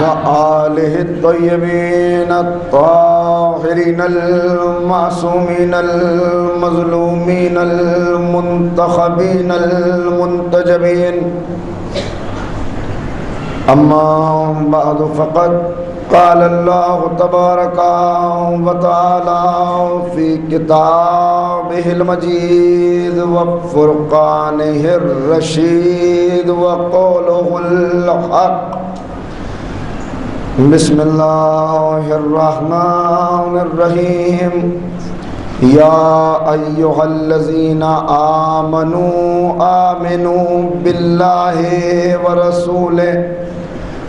وآلہ الطیبین الطاہرین المعصومین المظلومین المنتخبین المنتجبین اما بعد فقد قال اللہ تبارک و تعالی فی کتابہ المجید وفرقانہ الرشید وقولہ الحق بسم اللہ الرحمن الرحیم یا ایہا الذین آمنوا باللہ ورسولہ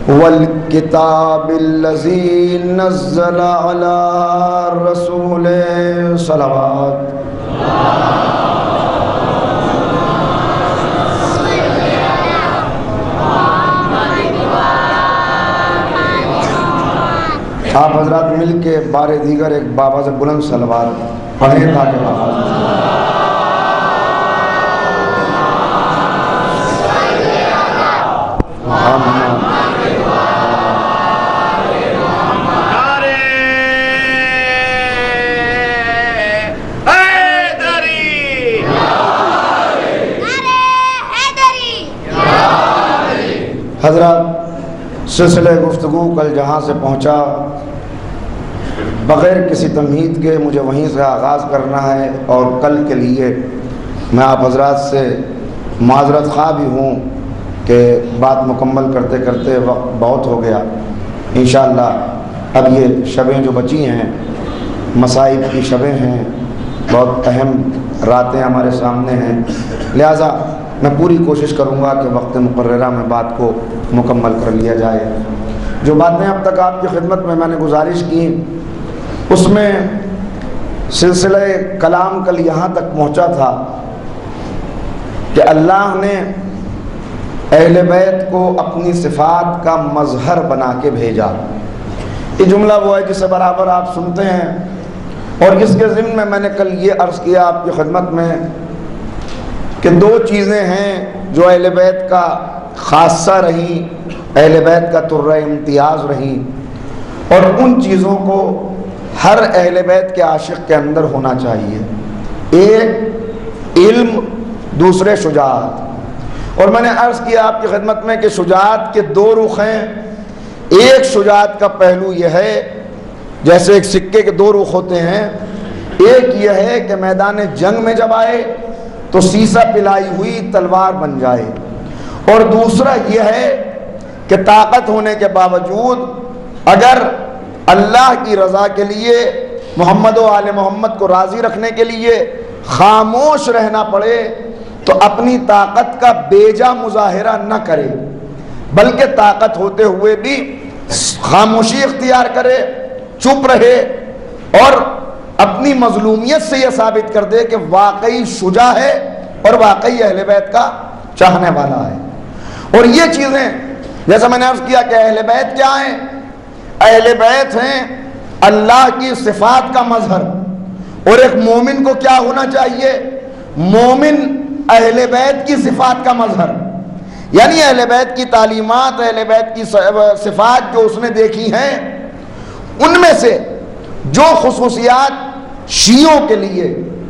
والکتاب الذی نزل علی رسولہ صلوات آپ حضرات مل کے بار دیگر ایک بابا سے بلند صلوات پڑھیں تاکہ حضرات سلسلہ گفتگو کل جہاں سے پہنچا بغیر کسی تمہید کے مجھے وہیں سے آغاز کرنا ہے، اور کل کے لیے میں آپ حضرات سے معذرت خواہ بھی ہوں کہ بات مکمل کرتے کرتے وقت بہت ہو گیا۔ انشاءاللہ اب یہ شبیں جو بچی ہیں مصائب کی شبیں ہیں، بہت اہم راتیں ہمارے سامنے ہیں، لہٰذا میں پوری کوشش کروں گا کہ وقت مقررہ میں بات کو مکمل کر لیا جائے۔ جو باتیں اب تک آپ کی خدمت میں نے گزارش کی، اس میں سلسلہ کلام کل یہاں تک پہنچا تھا کہ اللہ نے اہل بیت کو اپنی صفات کا مظہر بنا کے بھیجا۔ یہ جملہ وہ ہے جسے برابر آپ سنتے ہیں، اور اس کے ضمن میں نے کل یہ عرض کیا آپ کی خدمت میں کہ دو چیزیں ہیں جو اہل بیت کا خاصہ رہی، اہل بیت کا ترہ امتیاز رہی، اور ان چیزوں کو ہر اہل بیت کے عاشق کے اندر ہونا چاہیے۔ ایک علم، دوسرے شجاعت۔ اور میں نے عرض کیا آپ کی خدمت میں کہ شجاعت کے دو رخ ہیں۔ ایک شجاعت کا پہلو یہ ہے، جیسے ایک سکے کے دو رخ ہوتے ہیں، ایک یہ ہے کہ میدان جنگ میں جب آئے تو سیسا پلائی ہوئی تلوار بن جائے، اور دوسرا یہ ہے کہ طاقت ہونے کے باوجود اگر اللہ کی رضا کے لیے، محمد و آل محمد کو راضی رکھنے کے لیے خاموش رہنا پڑے تو اپنی طاقت کا بیجا مظاہرہ نہ کرے، بلکہ طاقت ہوتے ہوئے بھی خاموشی اختیار کرے، چپ رہے، اور اپنی مظلومیت سے یہ ثابت کر دے کہ واقعی شجاع ہے اور واقعی اہل بیت کا چاہنے والا ہے۔ اور یہ چیزیں جیسا میں نے عرض کیا کہ اہل بیت کیا ہیں؟ اہل بیت ہیں اللہ کی صفات کا مظہر۔ اور ایک مومن کو کیا ہونا چاہیے؟ مومن اہل بیت کی صفات کا مظہر، یعنی اہل بیت کی تعلیمات، اہل بیت کی صفات جو اس نے دیکھی ہیں، ان میں سے جو خصوصیات شیعوں کے لیے،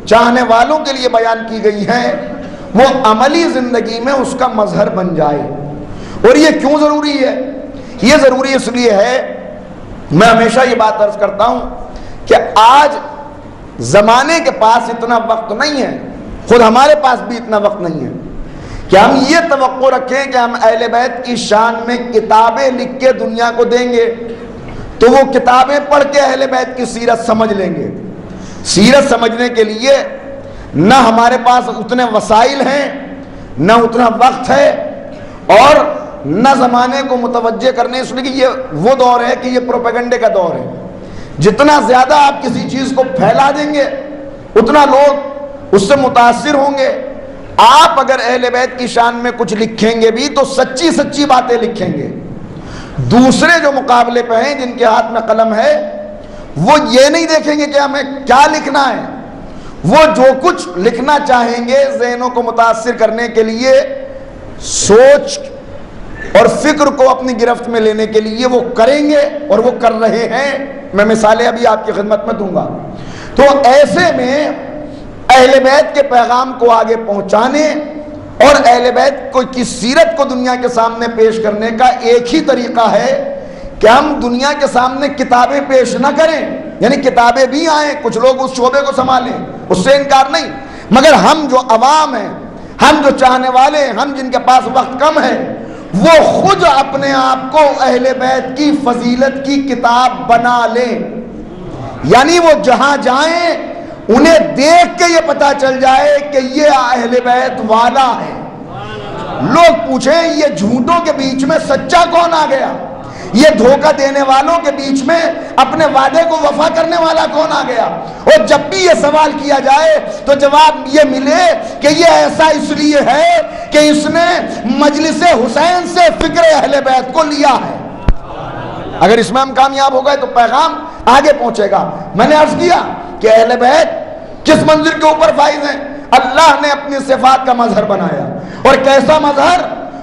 چاہنے والوں کے لیے بیان کی گئی ہیں، وہ عملی زندگی میں اس کا مظہر بن جائے۔ اور یہ کیوں ضروری ہے؟ یہ ضروری اس لیے ہے، میں ہمیشہ یہ بات عرض کرتا ہوں کہ آج زمانے کے پاس اتنا وقت نہیں ہے، خود ہمارے پاس بھی اتنا وقت نہیں ہے کہ ہم یہ توقع رکھیں کہ ہم اہل بیت کی شان میں کتابیں لکھ کے دنیا کو دیں گے تو وہ کتابیں پڑھ کے اہل بیت کی سیرت سمجھ لیں گے۔ سیرت سمجھنے کے لیے نہ ہمارے پاس اتنے وسائل ہیں، نہ اتنا وقت ہے، اور نہ زمانے کو متوجہ کرنے، اس لیے کہ یہ وہ دور ہے کہ یہ پروپیگنڈے کا دور ہے۔ جتنا زیادہ آپ کسی چیز کو پھیلا دیں گے اتنا لوگ اس سے متاثر ہوں گے۔ آپ اگر اہل بیت کی شان میں کچھ لکھیں گے بھی تو سچی سچی باتیں لکھیں گے۔ دوسرے جو مقابلے پہ ہیں، جن کے ہاتھ میں قلم ہے، وہ یہ نہیں دیکھیں گے کہ ہمیں کیا لکھنا ہے، وہ جو کچھ لکھنا چاہیں گے ذہنوں کو متاثر کرنے کے لیے سوچ اور فکر کو اپنی گرفت میں لینے کے لیے وہ کریں گے اور وہ کر رہے ہیں. میں مثالیں ابھی آپ کی خدمت میں دوں گا. تو ایسے میں اہل بیت کے پیغام کو آگے پہنچانے اور اہل بیت کی سیرت کو دنیا کے سامنے پیش کرنے کا ایک ہی طریقہ ہے کہ ہم دنیا کے سامنے کتابیں پیش نہ کریں. یعنی کتابیں بھی آئیں, کچھ لوگ اس شعبے کو سنبھالیں, اس سے انکار نہیں, مگر ہم جو عوام ہیں, ہم جو چاہنے والے ہیں, ہم جن کے پاس وقت کم ہے, وہ خود اپنے آپ کو اہل بیت کی فضیلت کی کتاب بنا لیں. یعنی وہ جہاں جائیں انہیں دیکھ کے یہ پتا چل جائے کہ یہ اہل بیت والا ہے. لوگ پوچھیں یہ جھوٹوں کے بیچ میں سچا کون آ گیا, یہ دھوکہ دینے والوں کے بیچ میں اپنے وعدے کو وفا کرنے والا کون آ گیا. اور جب بھی یہ سوال کیا جائے تو جواب یہ ملے کہ یہ ایسا اس لیے ہے کہ اس نے مجلس حسین سے فکر اہل بیت کو لیا ہے. اگر اس میں ہم کامیاب ہو گئے تو پیغام آگے پہنچے گا. میں نے عرض کیا کہ اہل بیت کس منزل کے اوپر فائز ہیں. اللہ نے اپنی صفات کا مظہر بنایا, اور کیسا مظہر.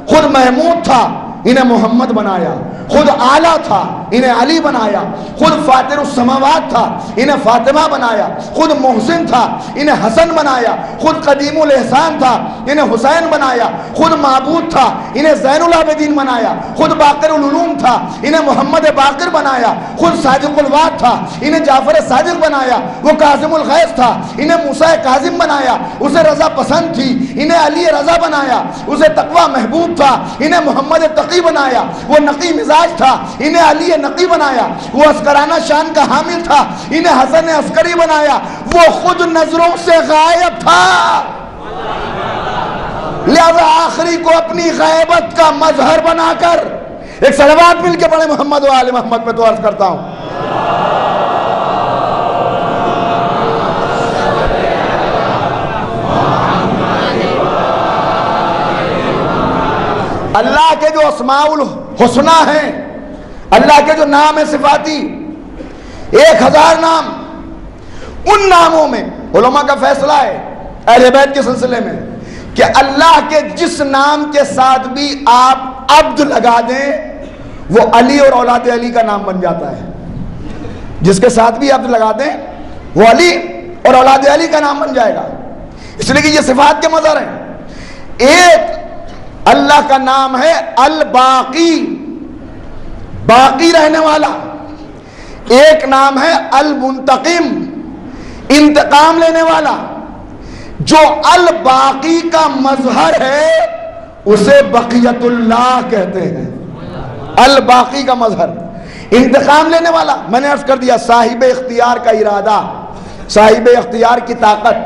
خود محمود تھا, انہیں محمد بنایا. خود اعلیٰ تھا, انہیں علی بنایا. خود فاطر السماوات تھا, انہیں فاطمہ بنایا. خود محسن تھا, انہیں حسن بنایا. خود قدیم الاحسان تھا, انہیں حسین بنایا. خود معبود تھا, انہیں زین العابدین بنایا. خود باقر العلوم تھا, انہیں محمد باقر بنایا. خود صادق الوعد تھا, انہیں جعفر صادق بنایا. وہ کاظم الغیظ تھا, انہیں موسیٰ کاظم بنایا. اسے رضا پسند تھی, انہیں علی رضا بنایا. اسے تقوی محبوب تھا, انہیں محمد تقی بنایا. وہ نقی مزاج تھا, انہیں علی نقی بنایا. وہ عسکرانہ شان کا حامل تھا, انہیں حسن عسکری بنایا. وہ خود نظروں سے غائب تھا, لہذا آخری کو اپنی غیبت کا مظہر بنا کر ایک صلوات مل کے پڑھے محمد و آل محمد پہ. تو عرض کرتا ہوں اللہ کے جو اسماء الحسنہ ہیں, اللہ کے جو نام ہیں صفاتی, 1000 نام, ان ناموں میں علماء کا فیصلہ ہے اہل بیت کے سلسلے میں کہ اللہ کے جس نام کے ساتھ بھی آپ عبد لگا دیں وہ علی اور اولاد علی کا نام بن جاتا ہے. جس کے ساتھ بھی عبد لگا دیں وہ علی اور اولاد علی کا نام بن جائے گا, اس لیے کہ یہ صفات کے مظہر ہیں. ایک اللہ کا نام ہے الباقی, باقی رہنے والا. ایک نام ہے المنتقم, انتقام لینے والا. جو الباقی کا مظہر ہے اسے بقیت اللہ کہتے ہیں. الباقی کا مظہر, انتقام لینے والا. میں نے عرض کر دیا صاحب اختیار کا ارادہ, صاحب اختیار کی طاقت,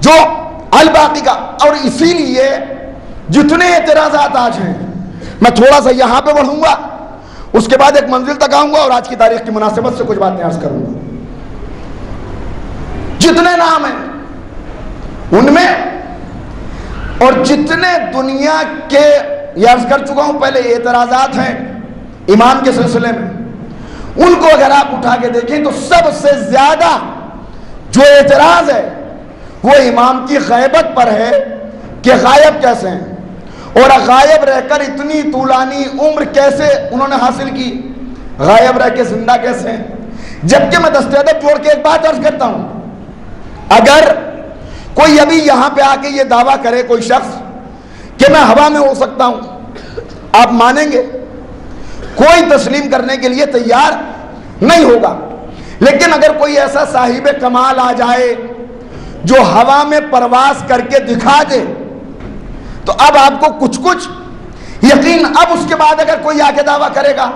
جو الباقی کا. اور اسی لیے جتنے اعتراضات آج ہیں, میں تھوڑا سا یہاں پہ بڑھوں گا, اس کے بعد ایک منزل تک آؤں گا اور آج کی تاریخ کی مناسبت سے کچھ باتیں عرض کروں گا. جتنے نام ہیں ان میں اور جتنے دنیا کے, یہ عرض کر چکا ہوں پہلے, اعتراضات ہیں امام کے سلسلے میں, ان کو اگر آپ اٹھا کے دیکھیں تو سب سے زیادہ جو اعتراض ہے وہ امام کی غیبت پر ہے کہ غائب کیسے ہیں, اور غائب رہ کر اتنی طولانی عمر کیسے انہوں نے حاصل کی, غائب رہ کے زندہ کیسے ہیں. جبکہ میں دستعدب جوڑ کے ایک بات عرض کرتا ہوں, اگر کوئی ابھی یہاں پہ آ کے یہ دعویٰ کرے کوئی شخص کہ میں ہوا میں ہو سکتا ہوں, آپ مانیں گے؟ کوئی تسلیم کرنے کے لیے تیار نہیں ہوگا. لیکن اگر کوئی ایسا صاحب کمال آ جائے جو ہوا میں پرواز کر کے دکھا دے تو اب آپ کو کچھ یقین. اب اس کے بعد اگر کوئی آ کے دعویٰ کرے گا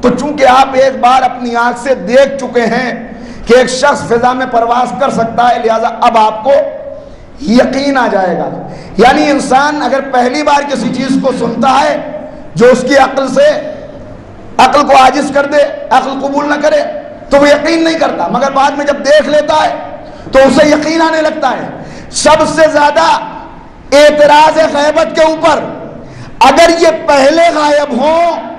تو چونکہ آپ ایک بار اپنی آنکھ سے دیکھ چکے ہیں کہ ایک شخص فضا میں پرواز کر سکتا ہے, لہذا اب آپ کو یقین آ جائے گا. یعنی انسان اگر پہلی بار کسی چیز کو سنتا ہے جو اس کی عقل کو عاجز کر دے, عقل قبول نہ کرے, تو وہ یقین نہیں کرتا, مگر بعد میں جب دیکھ لیتا ہے تو اسے یقین آنے لگتا ہے. سب سے زیادہ اعتراض ہے غیبت کے اوپر. اگر یہ پہلے غائب ہوں,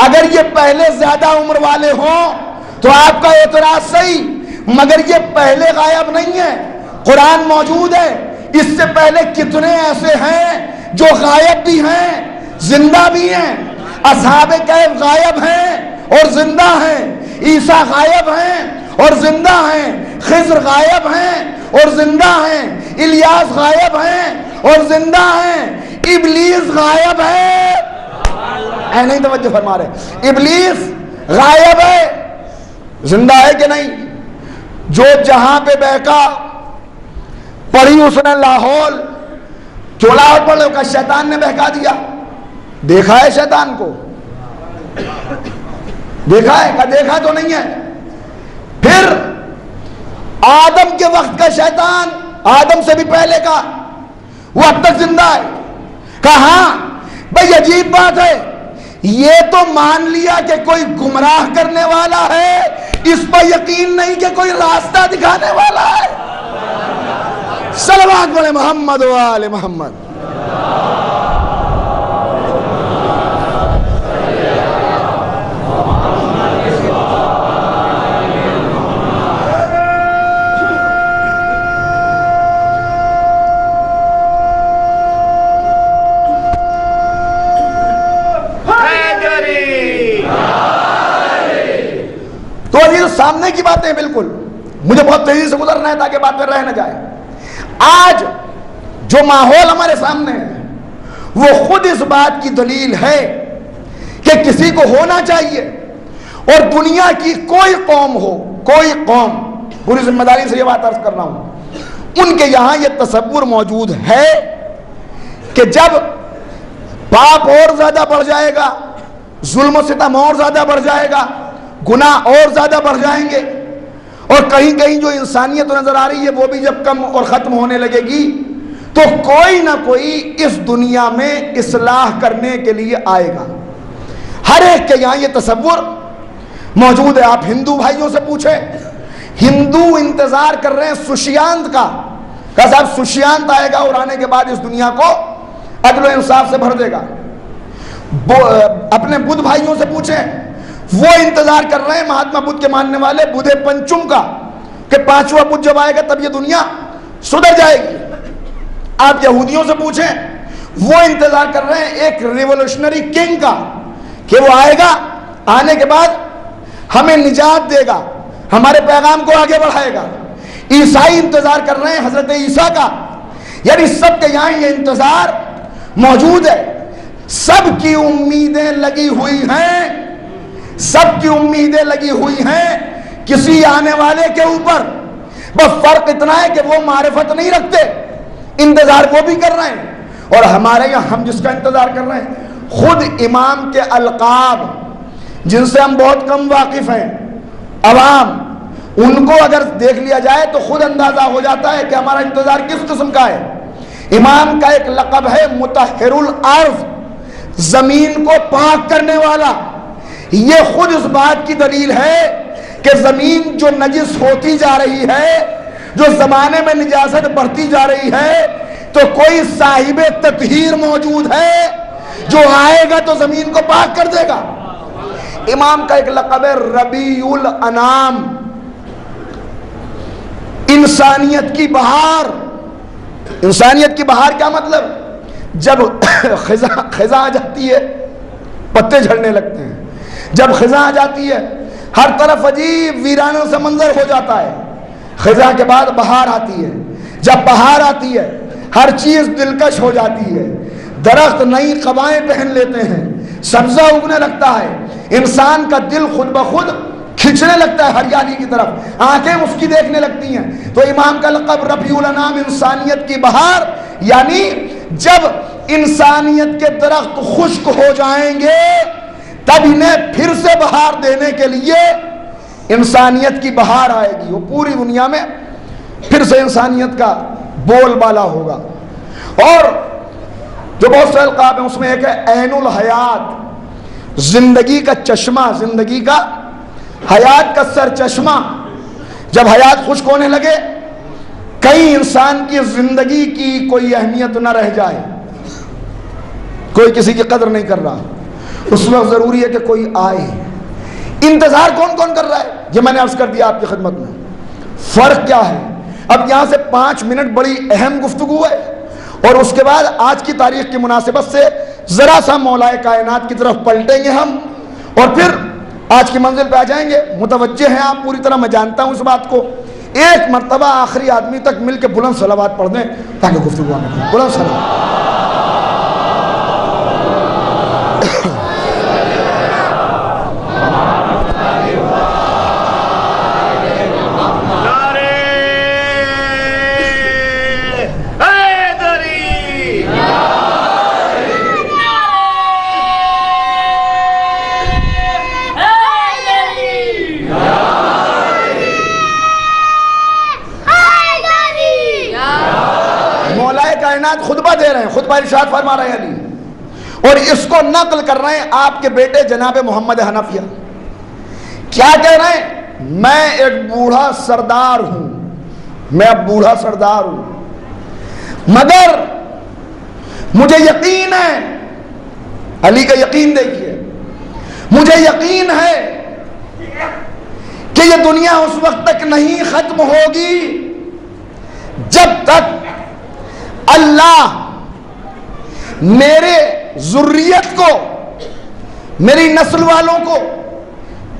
اگر یہ پہلے زیادہ عمر والے ہوں تو آپ کا اعتراض صحیح, مگر یہ پہلے غائب نہیں ہے. قرآن موجود ہے, اس سے پہلے کتنے ایسے ہیں جو غائب بھی ہیں, زندہ بھی ہیں، اصحاب کہف غائب ہیں اور زندہ ہیں، عیسیٰ غائب ہیں اور زندہ ہیں، خضر غائب ہیں اور زندہ ہیں، الیاس غائب ہیں اور زندہ ہیں، ابلیس غائب ہے۔ اے نہیں توجہ فرما رہے، ابلیس غائب ہے، زندہ ہے کہ نہیں؟ جو جہاں پہ بہکا پڑھی اس نے لاہور، چولا پڑھو کا شیطان نے بہکا دیا۔ دیکھا ہے شیطان کو؟ دیکھا ہے کہ دیکھا تو نہیں ہے؟ پھر آدم کے وقت کا شیطان، آدم سے بھی پہلے کا، وہ اب تک زندہ ہے۔ کہا ہاں بھئی عجیب بات ہے، یہ تو مان لیا کہ کوئی گمراہ کرنے والا ہے، اس پر یقین نہیں کہ کوئی راستہ دکھانے والا ہے۔ صلوات علی محمد و آل محمد۔ تو یہ سامنے کی باتیں ہیں، بالکل مجھے بہت تیزی سے گزرنا ہے تاکہ بات میں رہ نہ جائے۔ آج جو ماحول ہمارے سامنے ہے وہ خود اس بات کی دلیل ہے کہ کسی کو ہونا چاہیے، اور دنیا کی کوئی قوم ہو، کوئی قوم، پوری ذمہ داری سے یہ بات عرض کر رہا ہوں، ان کے یہاں یہ تصور موجود ہے کہ جب پاپ اور زیادہ بڑھ جائے گا، ظلم و ستم اور زیادہ بڑھ جائے گا، گناہ اور زیادہ بڑھ جائیں گے، اور کہیں کہیں جو انسانیت نظر آ رہی ہے وہ بھی جب کم اور ختم ہونے لگے گی، تو کوئی نہ کوئی اس دنیا میں اصلاح کرنے کے لیے آئے گا۔ ہر ایک کے یہاں یہ تصور موجود ہے۔ آپ ہندو بھائیوں سے پوچھیں، ہندو انتظار کر رہے ہیں سشیانت کا، کہ صاحب سشیانت آئے گا اور آنے کے بعد اس دنیا کو عدل و انصاف سے بھر دے گا۔ اپنے بدھ بھائیوں سے پوچھیں، وہ انتظار کر رہے ہیں مہاتما بدھ کے ماننے والے بدھے پنچم کا، کہ پانچواں بدھ جب آئے گا تب یہ دنیا سدھر جائے گی۔ آپ یہودیوں سے پوچھیں، وہ انتظار کر رہے ہیں ایک ریولوشنری کنگ کا، کہ وہ آئے گا، آنے کے بعد ہمیں نجات دے گا، ہمارے پیغام کو آگے بڑھائے گا۔ عیسائی انتظار کر رہے ہیں حضرت عیسیٰ کا۔ یعنی سب کے یہاں یہ انتظار موجود ہے، سب کی امیدیں لگی ہوئی ہیں، سب کی امیدیں لگی ہوئی ہیں کسی آنے والے کے اوپر۔ بس فرق اتنا ہے کہ وہ معرفت نہیں رکھتے، انتظار وہ بھی کر رہے ہیں، اور ہمارے یہاں ہم جس کا انتظار کر رہے ہیں خود امام کے القاب، جن سے ہم بہت کم واقف ہیں، عوام، ان کو اگر دیکھ لیا جائے تو خود اندازہ ہو جاتا ہے کہ ہمارا انتظار کس قسم کا ہے۔ امام کا ایک لقب ہے مطہر الارض، زمین کو پاک کرنے والا۔ یہ خود اس بات کی دلیل ہے کہ زمین جو نجس ہوتی جا رہی ہے، جو زمانے میں نجاست بڑھتی جا رہی ہے، تو کوئی صاحب تطہیر موجود ہے جو آئے گا تو زمین کو پاک کر دے گا۔ امام کا ایک لقب ہے ربیع الانام، انسانیت کی بہار۔ انسانیت کی بہار کیا مطلب؟ جب خزاں آ جاتی ہے پتے جھڑنے لگتے ہیں، جب خزاں آ جاتی ہے ہر طرف عجیب ویرانوں سے منظر ہو جاتا ہے۔ خزاں کے بعد بہار آتی ہے، جب بہار آتی ہے ہر چیز دلکش ہو جاتی ہے، درخت نئی قبائیں پہن لیتے ہیں، سبزہ اگنے لگتا ہے، انسان کا دل خود بخود کھنچنے لگتا ہے ہریالی کی طرف، آنکھیں اس کی دیکھنے لگتی ہیں۔ تو امام کا لقب ربیع الانام، انسانیت کی بہار، یعنی جب انسانیت کے درخت خشک ہو جائیں گے تب انہیں پھر سے بہار دینے کے لیے انسانیت کی بہار آئے گی، وہ پوری دنیا میں پھر سے انسانیت کا بول بالا ہوگا۔ اور جو بہت سے القاب ہیں اس میں ایک ہے عین الحیات، زندگی کا چشمہ، زندگی کا، حیات کا سر چشمہ۔ جب حیات خشک ہونے لگے، کئی انسان کی زندگی کی کوئی اہمیت نہ رہ جائے، کوئی کسی کی قدر نہیں کر رہا، اس وقت ضروری ہے کہ کوئی آئے۔ انتظار کون کون کر رہا ہے یہ میں نے عرض کر دیا آپ کی خدمت میں۔ فرق کیا ہے؟ اب یہاں سے 5 منٹ بڑی اہم گفتگو ہے، اور اس کے بعد آج کی تاریخ کی مناسبت سے ذرا سا مولا کائنات کی طرف پلٹیں گے ہم اور پھر آج کی منزل پہ آ جائیں گے. متوجہ ہیں آپ پوری طرح, میں جانتا ہوں اس بات کو. ایک مرتبہ آخری آدمی تک مل کے بلند صلوات پڑھ دیں تاکہ گفتگو آنے دیں. بلند صلوات. خطبہ دے رہے ہیں, خطبہ ارشاد فرما رہے ہیں علی, اور اس کو نقل کر رہے ہیں آپ کے بیٹے جناب محمد حنفیہ. کیا کہہ رہے ہیں؟ میں ایک بوڑھا سردار ہوں, میں اب بوڑھا سردار ہوں, مگر مجھے یقین ہے, علی کا یقین دیکھیے, مجھے یقین ہے کہ یہ دنیا اس وقت تک نہیں ختم ہوگی جب تک اللہ میرے ذریت کو, میری نسل والوں کو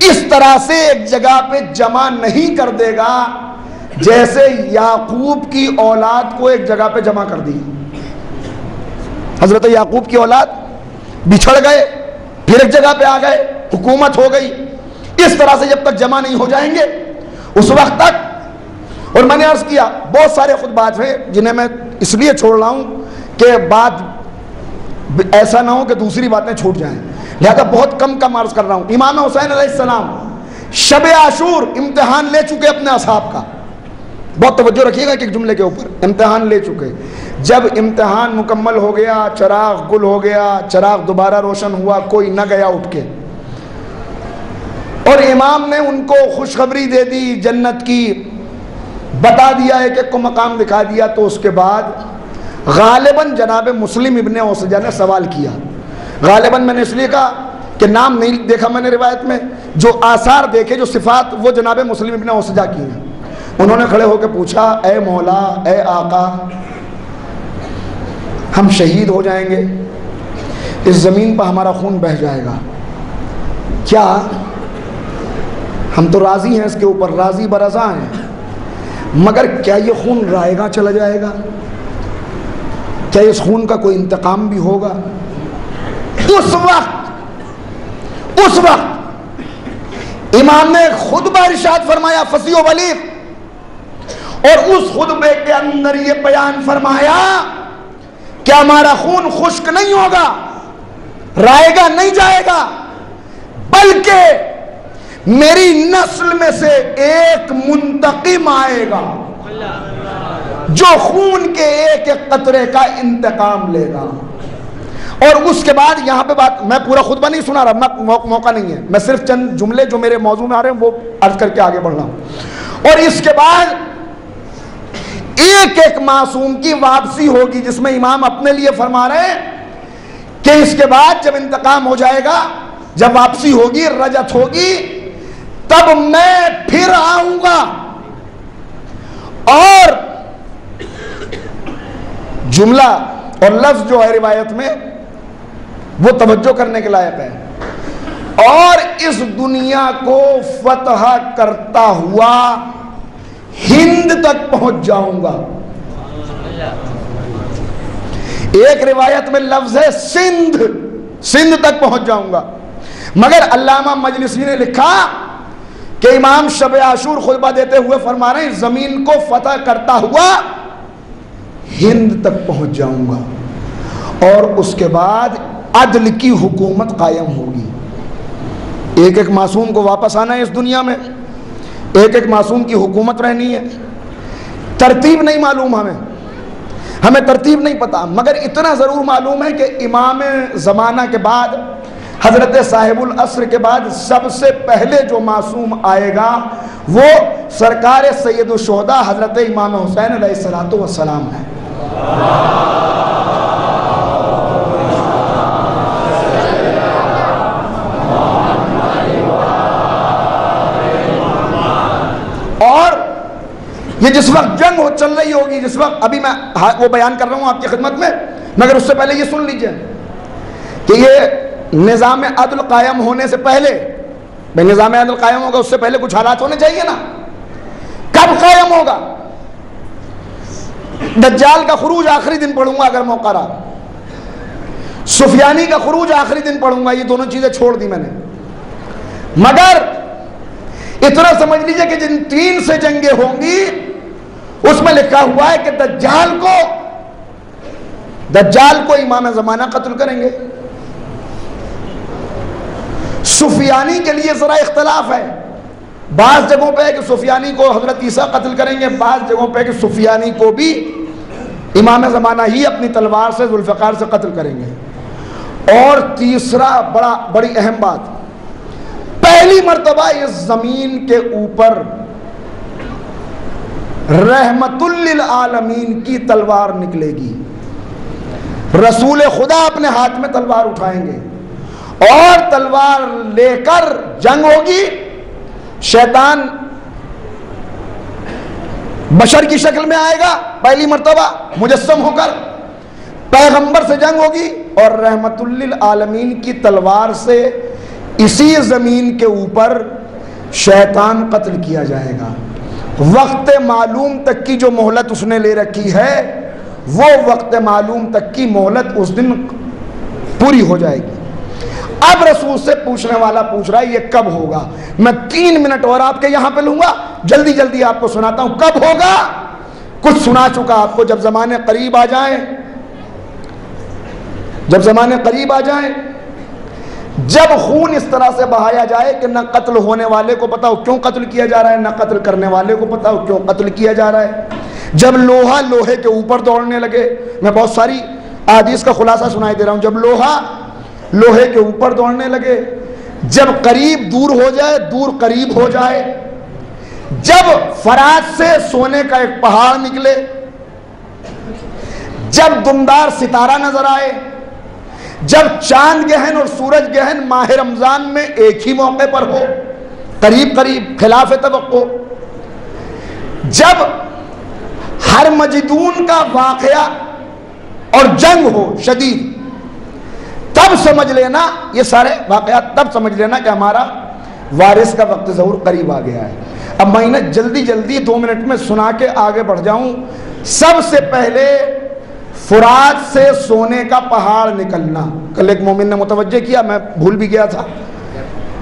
اس طرح سے ایک جگہ پہ جمع نہیں کر دے گا جیسے یعقوب کی اولاد کو ایک جگہ پہ جمع کر دی. حضرت یعقوب کی اولاد بچھڑ گئے, پھر ایک جگہ پہ آ گئے, حکومت ہو گئی. اس طرح سے جب تک جمع نہیں ہو جائیں گے اس وقت تک. اور میں نے عرض کیا بہت سارے خطبات ہیں جنہیں میں اس لیے چھوڑ رہا ہوں کہ بات ایسا نہ ہو کہ دوسری باتیں چھوٹ جائیں, لہذا بہت کم عرض کر رہا ہوں. امام حسین علیہ السلام شب عاشور امتحان لے چکے اپنے اصحاب کا, بہت توجہ رکھیے گا کہ ایک جملے کے اوپر, امتحان لے چکے. جب امتحان مکمل ہو گیا, چراغ گل ہو گیا, چراغ دوبارہ روشن ہوا, کوئی نہ گیا اٹھ کے, اور امام نے ان کو خوشخبری دے دی جنت کی, بتا دیا ہے کہ کو مقام دکھا دیا, تو اس کے بعد غالباً جناب مسلم ابن اوسجہ نے سوال کیا. غالباً میں نے اس لیے کہا کہ نام نہیں دیکھا میں نے روایت میں, جو آثار دیکھے, جو صفات, وہ جناب مسلم ابن اوسجہ کی ہیں. انہوں نے کھڑے ہو کے پوچھا, اے مولا, اے آقا, ہم شہید ہو جائیں گے, اس زمین پر ہمارا خون بہہ جائے گا, کیا ہم تو راضی ہیں اس کے اوپر, راضی برضا ہیں, مگر کیا یہ خون رائے گا چلا جائے گا؟ کیا اس خون کا کوئی انتقام بھی ہوگا؟ اس وقت امام نے خطبہ ارشاد فرمایا فصیح و بلیغ, اور اس خطبے کے اندر یہ بیان فرمایا کہ ہمارا خون خشک نہیں ہوگا, رائے گا نہیں جائے گا, بلکہ میری نسل میں سے ایک منتقم آئے گا جو خون کے ایک ایک قطرے کا انتقام لے گا. اور اس کے بعد یہاں پہ بات, میں پورا خطبہ نہیں سنا رہا, موقع نہیں ہے, میں صرف چند جملے جو میرے موضوع میں آ رہے ہیں وہ عرض کر کے آگے بڑھ رہا ہوں. اور اس کے بعد ایک ایک معصوم کی واپسی ہوگی, جس میں امام اپنے لیے فرما رہے ہیں کہ اس کے بعد جب انتقام ہو جائے گا, جب واپسی ہوگی, رجت ہوگی, تب میں پھر آؤں گا. اور جملہ اور لفظ جو ہے روایت میں وہ توجہ کرنے کے لائق ہے, اور اس دنیا کو فتح کرتا ہوا ہند تک پہنچ جاؤں گا. ایک روایت میں لفظ ہے سندھ, سندھ تک پہنچ جاؤں گا. مگر علامہ مجلسی نے لکھا کہ امام شب عاشور خطبہ دیتے ہوئے فرما رہے ہیں زمین کو فتح کرتا ہوا ہند تک پہنچ جاؤں گا, اور اس کے بعد عدل کی حکومت قائم ہوگی. ایک ایک معصوم کو واپس آنا ہے اس دنیا میں, ایک ایک معصوم کی حکومت رہنی ہے. ترتیب نہیں معلوم ہمیں ترتیب نہیں پتا, مگر اتنا ضرور معلوم ہے کہ امام زمانہ کے بعد, حضرت صاحب العصر کے بعد سب سے پہلے جو معصوم آئے گا وہ سرکار سید الشہداء حضرت امام حسین علیہ السلام ہے. اور یہ جس وقت جنگ چل رہی ہوگی, جس وقت ابھی میں وہ بیان کر رہا ہوں آپ کی خدمت میں, مگر اس سے پہلے یہ سن لیجئے کہ یہ نظام عدل قائم ہونے سے پہلے، بھائی نظام عدل قائم ہوگا اس سے پہلے کچھ حالات ہونے چاہیے نا. کب قائم ہوگا؟ دجال کا خروج آخری دن پڑھوں گا اگر موقع رہا، سفیانی کا خروج آخری دن پڑھوں گا، یہ دونوں چیزیں چھوڑ دی میں نے. مگر اتنا سمجھ لیجئے کہ جن 3 سے جنگیں ہوں گی اس میں لکھا ہوا ہے کہ دجال کو امام زمانہ قتل کریں گے. سفیانی کے لیے ذرا اختلاف ہے، بعض جگہوں پہ ہے کہ سفیانی کو حضرت عیسیٰ قتل کریں گے، بعض جگہوں پہ ہے کہ سفیانی کو بھی امام زمانہ ہی اپنی تلوار سے ذوالفقار سے قتل کریں گے. اور تیسرا بڑی اہم بات، پہلی مرتبہ اس زمین کے اوپر رحمت للعالمین کی تلوار نکلے گی. رسول خدا اپنے ہاتھ میں تلوار اٹھائیں گے اور تلوار لے کر جنگ ہوگی. شیطان بشر کی شکل میں آئے گا پہلی مرتبہ مجسم ہو کر، پیغمبر سے جنگ ہوگی اور رحمت للعالمین کی تلوار سے اسی زمین کے اوپر شیطان قتل کیا جائے گا. وقت معلوم تک کی جو مہلت اس نے لے رکھی ہے وہ وقت معلوم تک کی مہلت اس دن پوری ہو جائے گی. اب رسول سے پوچھنے والا پوچھ رہا ہے یہ کب ہوگا؟ میں 3 منٹ اور آپ کے یہاں پہ لوں گا، جلدی جلدی آپ کو سناتا ہوں کب ہوگا. کچھ سنا چکا آپ کو، جب زمانے قریب آ جائیں، جب زمانے قریب آ جائیں، جب خون اس طرح سے بہایا جائے کہ نہ قتل ہونے والے کو پتا ہو کیوں قتل کیا جا رہا ہے، نہ قتل کرنے والے کو پتا ہو کیوں قتل کیا جا رہا ہے. جب لوہا لوہے کے اوپر دوڑنے لگے، میں بہت ساری احادیث کا خلاصہ سنائی دے رہا ہوں، جب لوہا لوہے کے اوپر دوڑنے لگے، جب قریب دور ہو جائے، دور قریب ہو جائے، جب فرات سے سونے کا ایک پہاڑ نکلے، جب دمدار ستارہ نظر آئے، جب چاند گہن اور سورج گہن ماہ رمضان میں ایک ہی موقع پر ہو، قریب قریب خلاف توقع، جب ہر مجدون کا واقعہ اور جنگ ہو شدید، تب سمجھ لینا یہ سارے واقعات، تب سمجھ لینا کہ ہمارا وارث کا وقت ظہور قریب آ گیا ہے. اب میں انہیں جلدی جلدی 2 منٹ میں سنا کے آگے بڑھ جاؤں. سب سے پہلے فرات سے سونے کا پہاڑ نکلنا، کل ایک مومن نے متوجہ کیا، میں بھول بھی گیا تھا،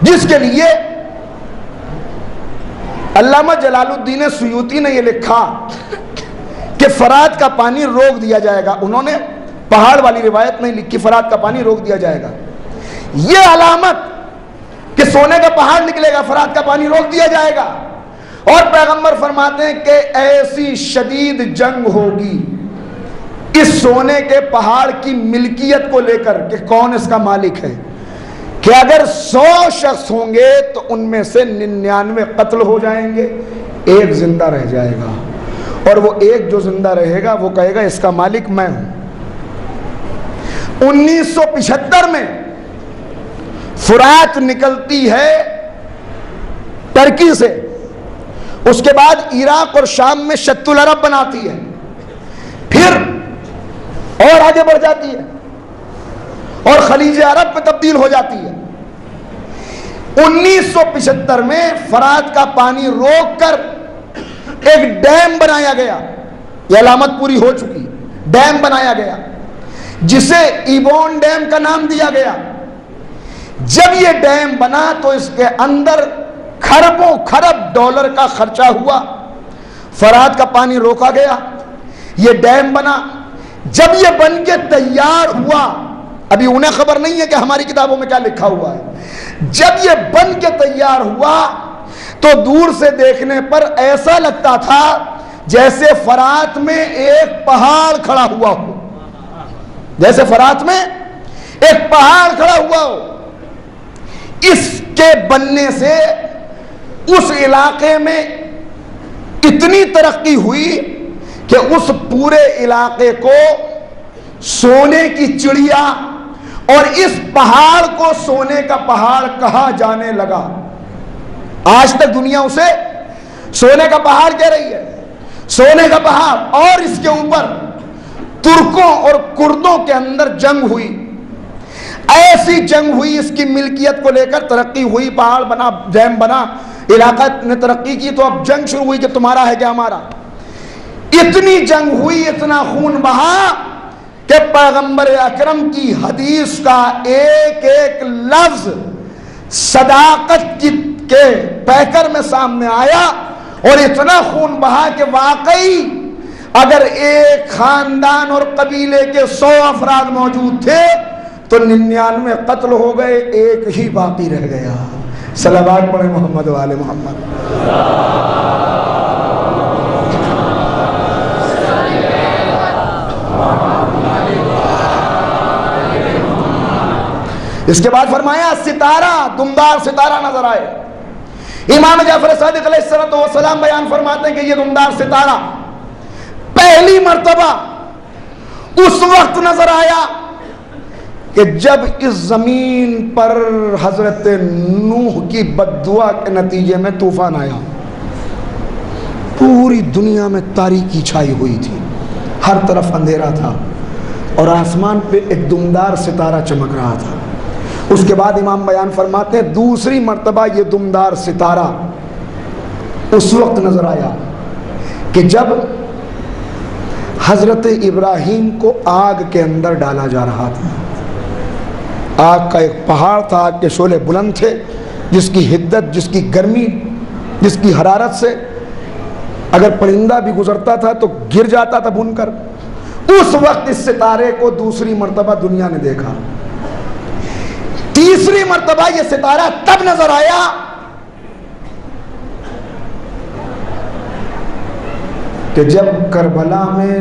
جس کے لیے علامہ جلال الدین سیوطی نے یہ لکھا کہ فرات کا پانی روک دیا جائے گا. انہوں نے پہاڑ والی روایت نہیں لکھی، فرات کا پانی روک دیا جائے گا. یہ علامت کہ سونے کا پہاڑ نکلے گا، فرات کا پانی روک دیا جائے گا. اور پیغمبر فرماتے ہیں کہ ایسی شدید جنگ ہوگی اس سونے کے پہاڑ کی ملکیت کو لے کر کہ کون اس کا مالک ہے، کہ اگر 100 شخص ہوں گے تو ان میں سے 99 قتل ہو جائیں گے، ایک زندہ رہ جائے گا، اور وہ ایک جو زندہ رہے گا وہ کہے گا اس کا مالک میں ہوں. 1975 میں فرات نکلتی ہے ترکی سے، اس کے بعد عراق اور شام میں شط العرب بناتی ہے، پھر اور آگے بڑھ جاتی ہے اور خلیج عرب پہ تبدیل ہو جاتی ہے. 1975 میں فرات کا پانی روک کر ایک ڈیم بنایا گیا، یہ علامت پوری ہو چکی، ڈیم بنایا گیا جسے ایبون ڈیم کا نام دیا گیا. جب یہ ڈیم بنا تو اس کے اندر کھربوں کھرب ڈالر کا خرچہ ہوا، فرات کا پانی روکا گیا، یہ ڈیم بنا. جب یہ بن کے تیار ہوا، ابھی انہیں خبر نہیں ہے کہ ہماری کتابوں میں کیا لکھا ہوا ہے، جب یہ بن کے تیار ہوا تو دور سے دیکھنے پر ایسا لگتا تھا جیسے فرات میں ایک پہاڑ کھڑا ہوا ہو، جیسے فرات میں ایک پہاڑ کھڑا ہوا ہو. اس کے بننے سے اس علاقے میں اتنی ترقی ہوئی کہ اس پورے علاقے کو سونے کی چڑیا اور اس پہاڑ کو سونے کا پہاڑ کہا جانے لگا. آج تک دنیا اسے سونے کا پہاڑ کہہ رہی ہے، سونے کا پہاڑ. اور اس کے اوپر ترکوں اور کردوں کے اندر جنگ ہوئی. ایسی جنگ ہوئی اس کی ملکیت کو لے کر، ترقی ہوئی، پہاڑ بنا، ڈیم بنا، علاقہ نے ترقی کی، تو اب جنگ شروع ہوئی کہ تمہارا ہے کہ ہمارا. اتنی جنگ ہوئی، اتنا خون بہا کہ پیغمبر اکرم کی حدیث کا ایک ایک لفظ صداقت کے پیکر میں سامنے آیا، اور اتنا خون بہا کہ واقعی اگر ایک خاندان اور قبیلے کے 100 افراد موجود تھے تو 99 قتل ہو گئے، ایک ہی باقی رہ گیا. صلوات پڑھیں محمد و آل محمد. اس کے بعد فرمایا ستارہ، دمدار ستارہ نظر آئے. امام جعفر صادق علیہ السلام بیان فرماتے ہیں کہ یہ دمدار ستارہ پہلی مرتبہ اس وقت نظر آیا کہ جب اس زمین پر حضرت نوح کی بد دعا کے نتیجے میں طوفان آیا. پوری دنیا میں تاریکی چھائی ہوئی تھی، ہر طرف اندھیرا تھا، اور آسمان پہ ایک دمدار ستارہ چمک رہا تھا. اس کے بعد امام بیان فرماتے ہیں دوسری مرتبہ یہ دمدار ستارہ اس وقت نظر آیا کہ جب حضرت ابراہیم کو آگ کے اندر ڈالا جا رہا تھا. آگ کا ایک پہاڑ تھا، آگ کے شعلے بلند تھے، جس کی حدت، جس کی گرمی، جس کی حرارت سے اگر پرندہ بھی گزرتا تھا تو گر جاتا تھا بھون کر. اس وقت اس ستارے کو دوسری مرتبہ دنیا نے دیکھا. تیسری مرتبہ یہ ستارہ تب نظر آیا کہ جب کربلا میں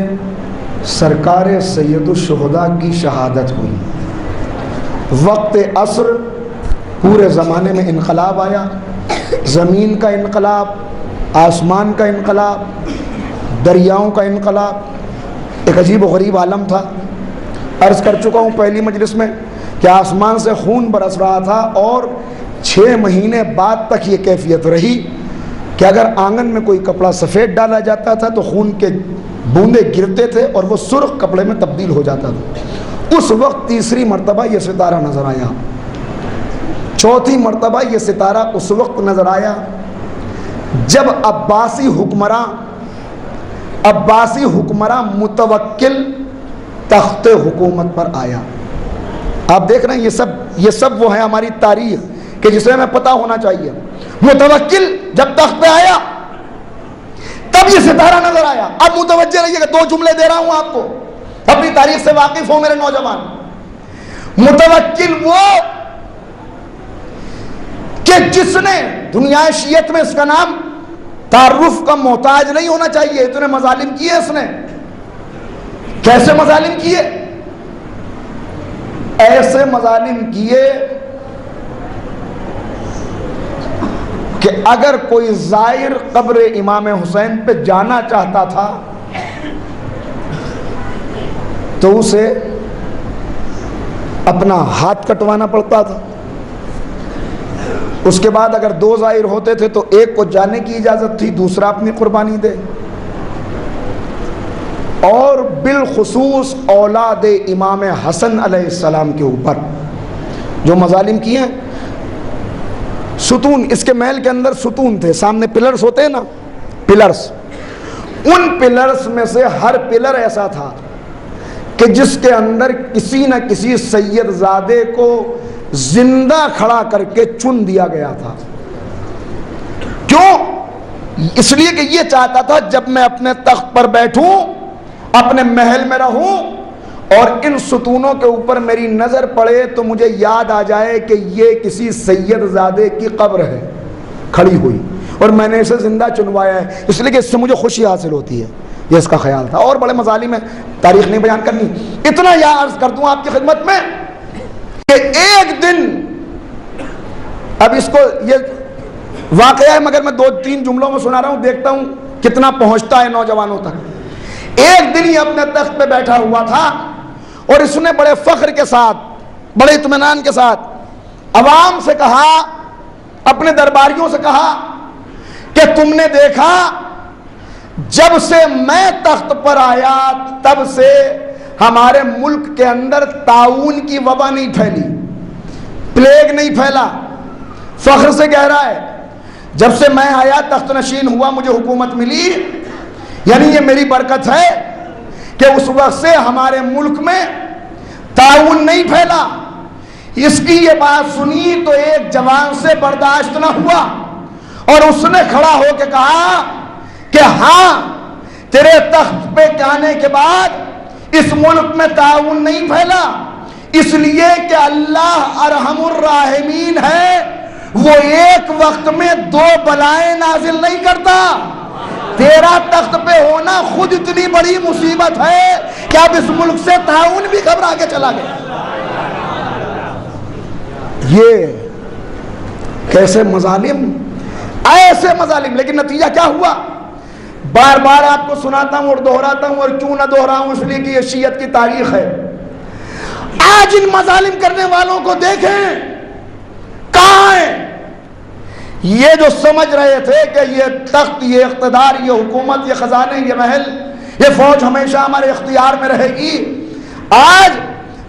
سرکار سید الشہداء کی شہادت ہوئی. وقت عصر پورے زمانے میں انقلاب آیا، زمین کا انقلاب، آسمان کا انقلاب، دریاؤں کا انقلاب. ایک عجیب و غریب عالم تھا. عرض کر چکا ہوں پہلی مجلس میں کہ آسمان سے خون برس رہا تھا، اور 6 مہینے بعد تک یہ کیفیت رہی کہ اگر آنگن میں کوئی کپڑا سفید ڈالا جاتا تھا تو خون کے بوندے گرتے تھے اور وہ سرخ کپڑے میں تبدیل ہو جاتا تھا. اس وقت تیسری مرتبہ یہ ستارہ نظر آیا. چوتھی مرتبہ یہ ستارہ اس وقت نظر آیا جب عباسی حکمراں متوکل تخت حکومت پر آیا. آپ دیکھ رہے ہیں یہ سب وہ ہے ہماری تاریخ کہ جسے ہمیں پتہ ہونا چاہیے. متوکل جب تخت پہ آیا تب یہ ستارہ نظر آیا. اب متوجہ رہیے کہ 2 جملے دے رہا ہوں آپ کو، اپنی تاریخ سے واقف ہو میرے نوجوان. متوکل وہ کہ جس نے، دنیا شیعت میں اس کا نام تعارف کا محتاج نہیں ہونا چاہیے، اتنے مظالم کیے اس نے. کیسے مظالم کیے؟ ایسے مظالم کیے کہ اگر کوئی زائر قبر امام حسین پہ جانا چاہتا تھا تو اسے اپنا ہاتھ کٹوانا پڑتا تھا. اس کے بعد اگر 2 زائر ہوتے تھے تو ایک کو جانے کی اجازت تھی، دوسرا اپنی قربانی دے. اور بالخصوص اولاد امام حسن علیہ السلام کے اوپر جو مظالم کیے ہیں. ستون، اس کے محل کے اندر ستون تھے، سامنے پلرز ہوتے ہیں نا، پلرز. ان پلرز میں سے ہر پلر ایسا تھا کہ جس کے اندر کسی نہ کسی سید زادے کو زندہ کھڑا کر کے چن دیا گیا تھا. کیوں؟ اس لیے کہ یہ چاہتا تھا جب میں اپنے تخت پر بیٹھوں، اپنے محل میں رہوں، اور ان ستونوں کے اوپر میری نظر پڑے تو مجھے یاد آ جائے کہ یہ کسی سید زادے کی قبر ہے کھڑی ہوئی، اور میں نے اسے زندہ چنوایا ہے، اس لیے کہ اس سے مجھے خوشی حاصل ہوتی ہے. یہ اس کا خیال تھا. اور بڑے مظالم ہیں، تاریخ نہیں بیان کرنی. اتنا یا عرض کر دوں آپ کی خدمت میں کہ ایک دن، اب اس کو یہ واقعہ ہے مگر میں 2-3 جملوں میں سنا رہا ہوں، دیکھتا ہوں کتنا پہنچتا ہے نوجوانوں تک. ایک دن ہی اپنے تخت پہ بیٹھا ہوا تھا اور اس نے بڑے فخر کے ساتھ، بڑے اطمینان کے ساتھ عوام سے کہا، اپنے درباریوں سے کہا کہ تم نے دیکھا جب سے میں تخت پر آیا تب سے ہمارے ملک کے اندر طاعون کی وبا نہیں پھیلی، پلیگ نہیں پھیلا۔ فخر سے کہہ رہا ہے جب سے میں آیا تخت نشین ہوا مجھے حکومت ملی، یعنی یہ میری برکت ہے کہ اس وقت سے ہمارے ملک میں طاعون نہیں پھیلا۔ اس کی یہ بات سنی تو ایک جوان سے برداشت نہ ہوا اور اس نے کھڑا ہو کے کہا کہ ہاں تیرے تخت پہ آنے کے بعد اس ملک میں طاعون نہیں پھیلا، اس لیے کہ اللہ ارحم الراحمین ہے، وہ ایک وقت میں 2 بلائیں نازل نہیں کرتا۔ تیرا تخت پہ ہونا خود اتنی بڑی مصیبت ہے کہ اب اس ملک سے طاعون بھی گھبرا کے چلا گیا۔ یہ کیسے مظالم، ایسے مظالم، لیکن نتیجہ کیا ہوا؟ بار بار آپ کو سناتا ہوں اور دہراتا ہوں، اور کیوں نہ دہراؤں اس لیے کہ یہ شیعت کی تاریخ ہے۔ آج ان مظالم کرنے والوں کو دیکھیں کہاں ہیں؟ یہ جو سمجھ رہے تھے کہ یہ تخت، یہ اقتدار، یہ حکومت، یہ خزانے، یہ محل، یہ فوج ہمیشہ ہمارے اختیار میں رہے گی، آج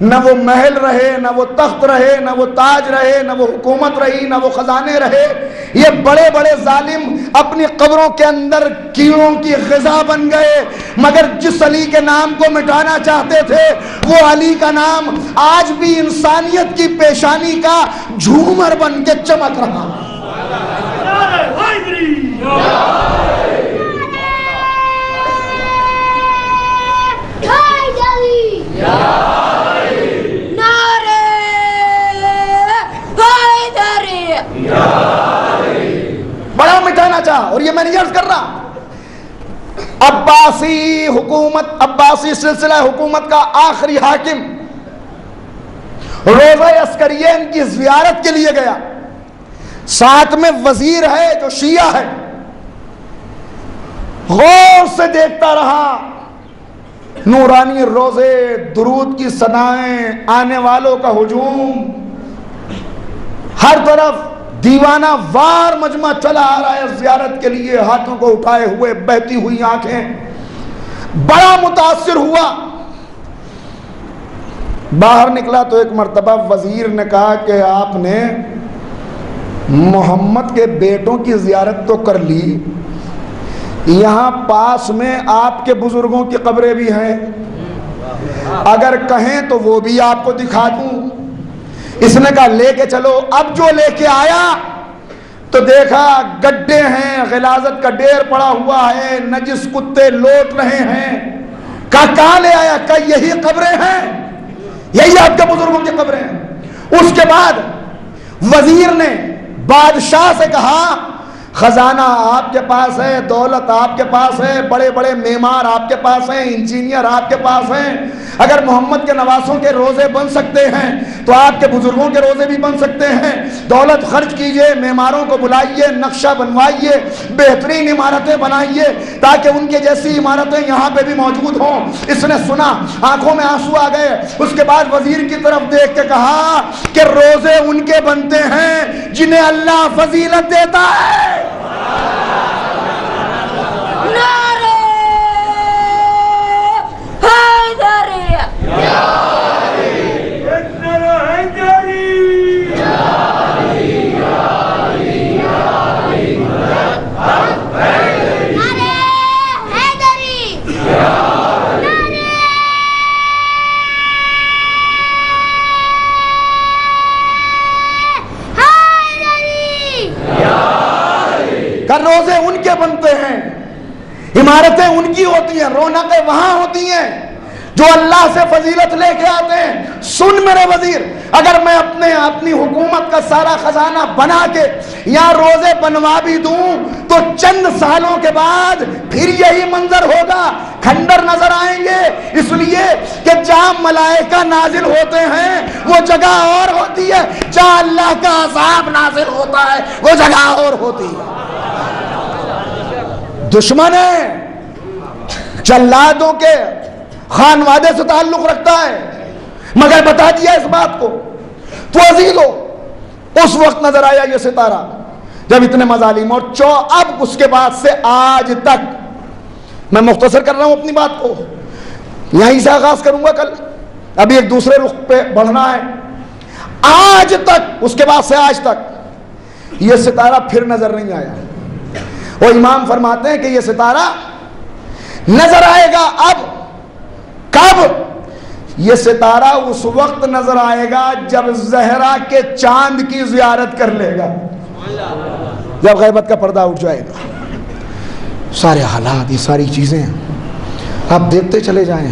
نہ وہ محل رہے، نہ وہ تخت رہے، نہ وہ تاج رہے، نہ وہ حکومت رہی، نہ وہ خزانے رہے۔ یہ بڑے بڑے ظالم اپنی قبروں کے اندر کیڑوں کی غذا بن گئے، مگر جس علی کے نام کو مٹانا چاہتے تھے وہ علی کا نام آج بھی انسانیت کی پیشانی کا جھومر بن کے چمک رہا۔ بڑا مٹانا چاہا، اور یہ میں نہیں عرض کر رہا، عباسی حکومت، عباسی سلسلہ حکومت کا آخری حاکم روضہ عسکریین کی زیارت کے لیے گیا، ساتھ میں وزیر ہے جو شیعہ ہے، غور سے دیکھتا رہا، نورانی روزے، درود کی ثنائیں، آنے والوں کا ہجوم، ہر طرف دیوانہ وار مجمع چلا آ رہا ہے زیارت کے لیے، ہاتھوں کو اٹھائے ہوئے، بہتی ہوئی آنکھیں، بڑا متاثر ہوا۔ باہر نکلا تو ایک مرتبہ وزیر نے کہا کہ آپ نے محمد کے بیٹوں کی زیارت تو کر لی، یہاں پاس میں آپ کے بزرگوں کی قبریں بھی ہیں، اگر کہیں تو وہ بھی آپ کو دکھا دوں۔ اس نے کہا لے کے چلو۔ اب جو لے کے آیا تو دیکھا گڈھے ہیں، غلاظت کا ڈھیر پڑا ہوا ہے، نجس کتے لوٹ رہے ہیں۔ کہاں لے آیا؟ کہا یہی قبریں ہیں، یہی آپ کے بزرگوں کی قبریں ہیں۔ اس کے بعد وزیر نے بادشاہ سے کہا خزانہ آپ کے پاس ہے، دولت آپ کے پاس ہے، بڑے بڑے معمار آپ کے پاس ہیں، انجینئر آپ کے پاس ہیں، اگر محمد کے نواسوں کے روزے بن سکتے ہیں تو آپ کے بزرگوں کے روزے بھی بن سکتے ہیں، دولت خرچ کیجئے، معماروں کو بلائیے، نقشہ بنوائیے، بہترین عمارتیں بنائیے تاکہ ان کے جیسی عمارتیں یہاں پہ بھی موجود ہوں۔ اس نے سنا، آنکھوں میں آنسو آ گئے۔ اس کے بعد وزیر کی طرف دیکھ کے کہا کہ روزے ان کے بنتے ہیں جنہیں اللہ فضیلت دیتا ہے۔ روزے ان کے بنتے ہیں، عمارتیں ان کی ہوتی ہیں، رونقیں وہاں ہوتی ہیں جو اللہ سے فضیلت لے کے آتے ہیں۔ سن میرے وزیر، اگر میں اپنی حکومت کا سارا خزانہ بنا کے یا روزے بنوا بھی دوں تو چند سالوں کے بعد پھر یہی منظر ہوگا، کھنڈر نظر آئیں گے، اس لیے کہ جہاں ملائکہ نازل ہوتے ہیں وہ جگہ اور ہوتی ہے، جہاں اللہ کا عذاب نازل ہوتا ہے وہ جگہ اور ہوتی ہے۔ دشمن ہے، جلادوں کے خانوادے سے تعلق رکھتا ہے، مگر بتا دیا اس بات کو تو عزیزو، اس وقت نظر آیا یہ ستارہ جب اتنے مظالم، اور اب اس کے بعد سے آج تک، میں مختصر کر رہا ہوں اپنی بات کو، یہیں سے آغاز کروں گا کل، ابھی ایک دوسرے رخ پہ بڑھنا ہے۔ آج تک، اس کے بعد سے آج تک یہ ستارہ پھر نظر نہیں آیا۔ وہ امام فرماتے ہیں کہ یہ ستارہ نظر آئے گا اب، کب؟ یہ ستارہ اس وقت نظر آئے گا جب زہرا کے چاند کی زیارت کر لے گا، جب غیبت کا پردہ اٹھ جائے گا۔ سارے حالات، یہ ساری چیزیں آپ دیکھتے چلے جائیں،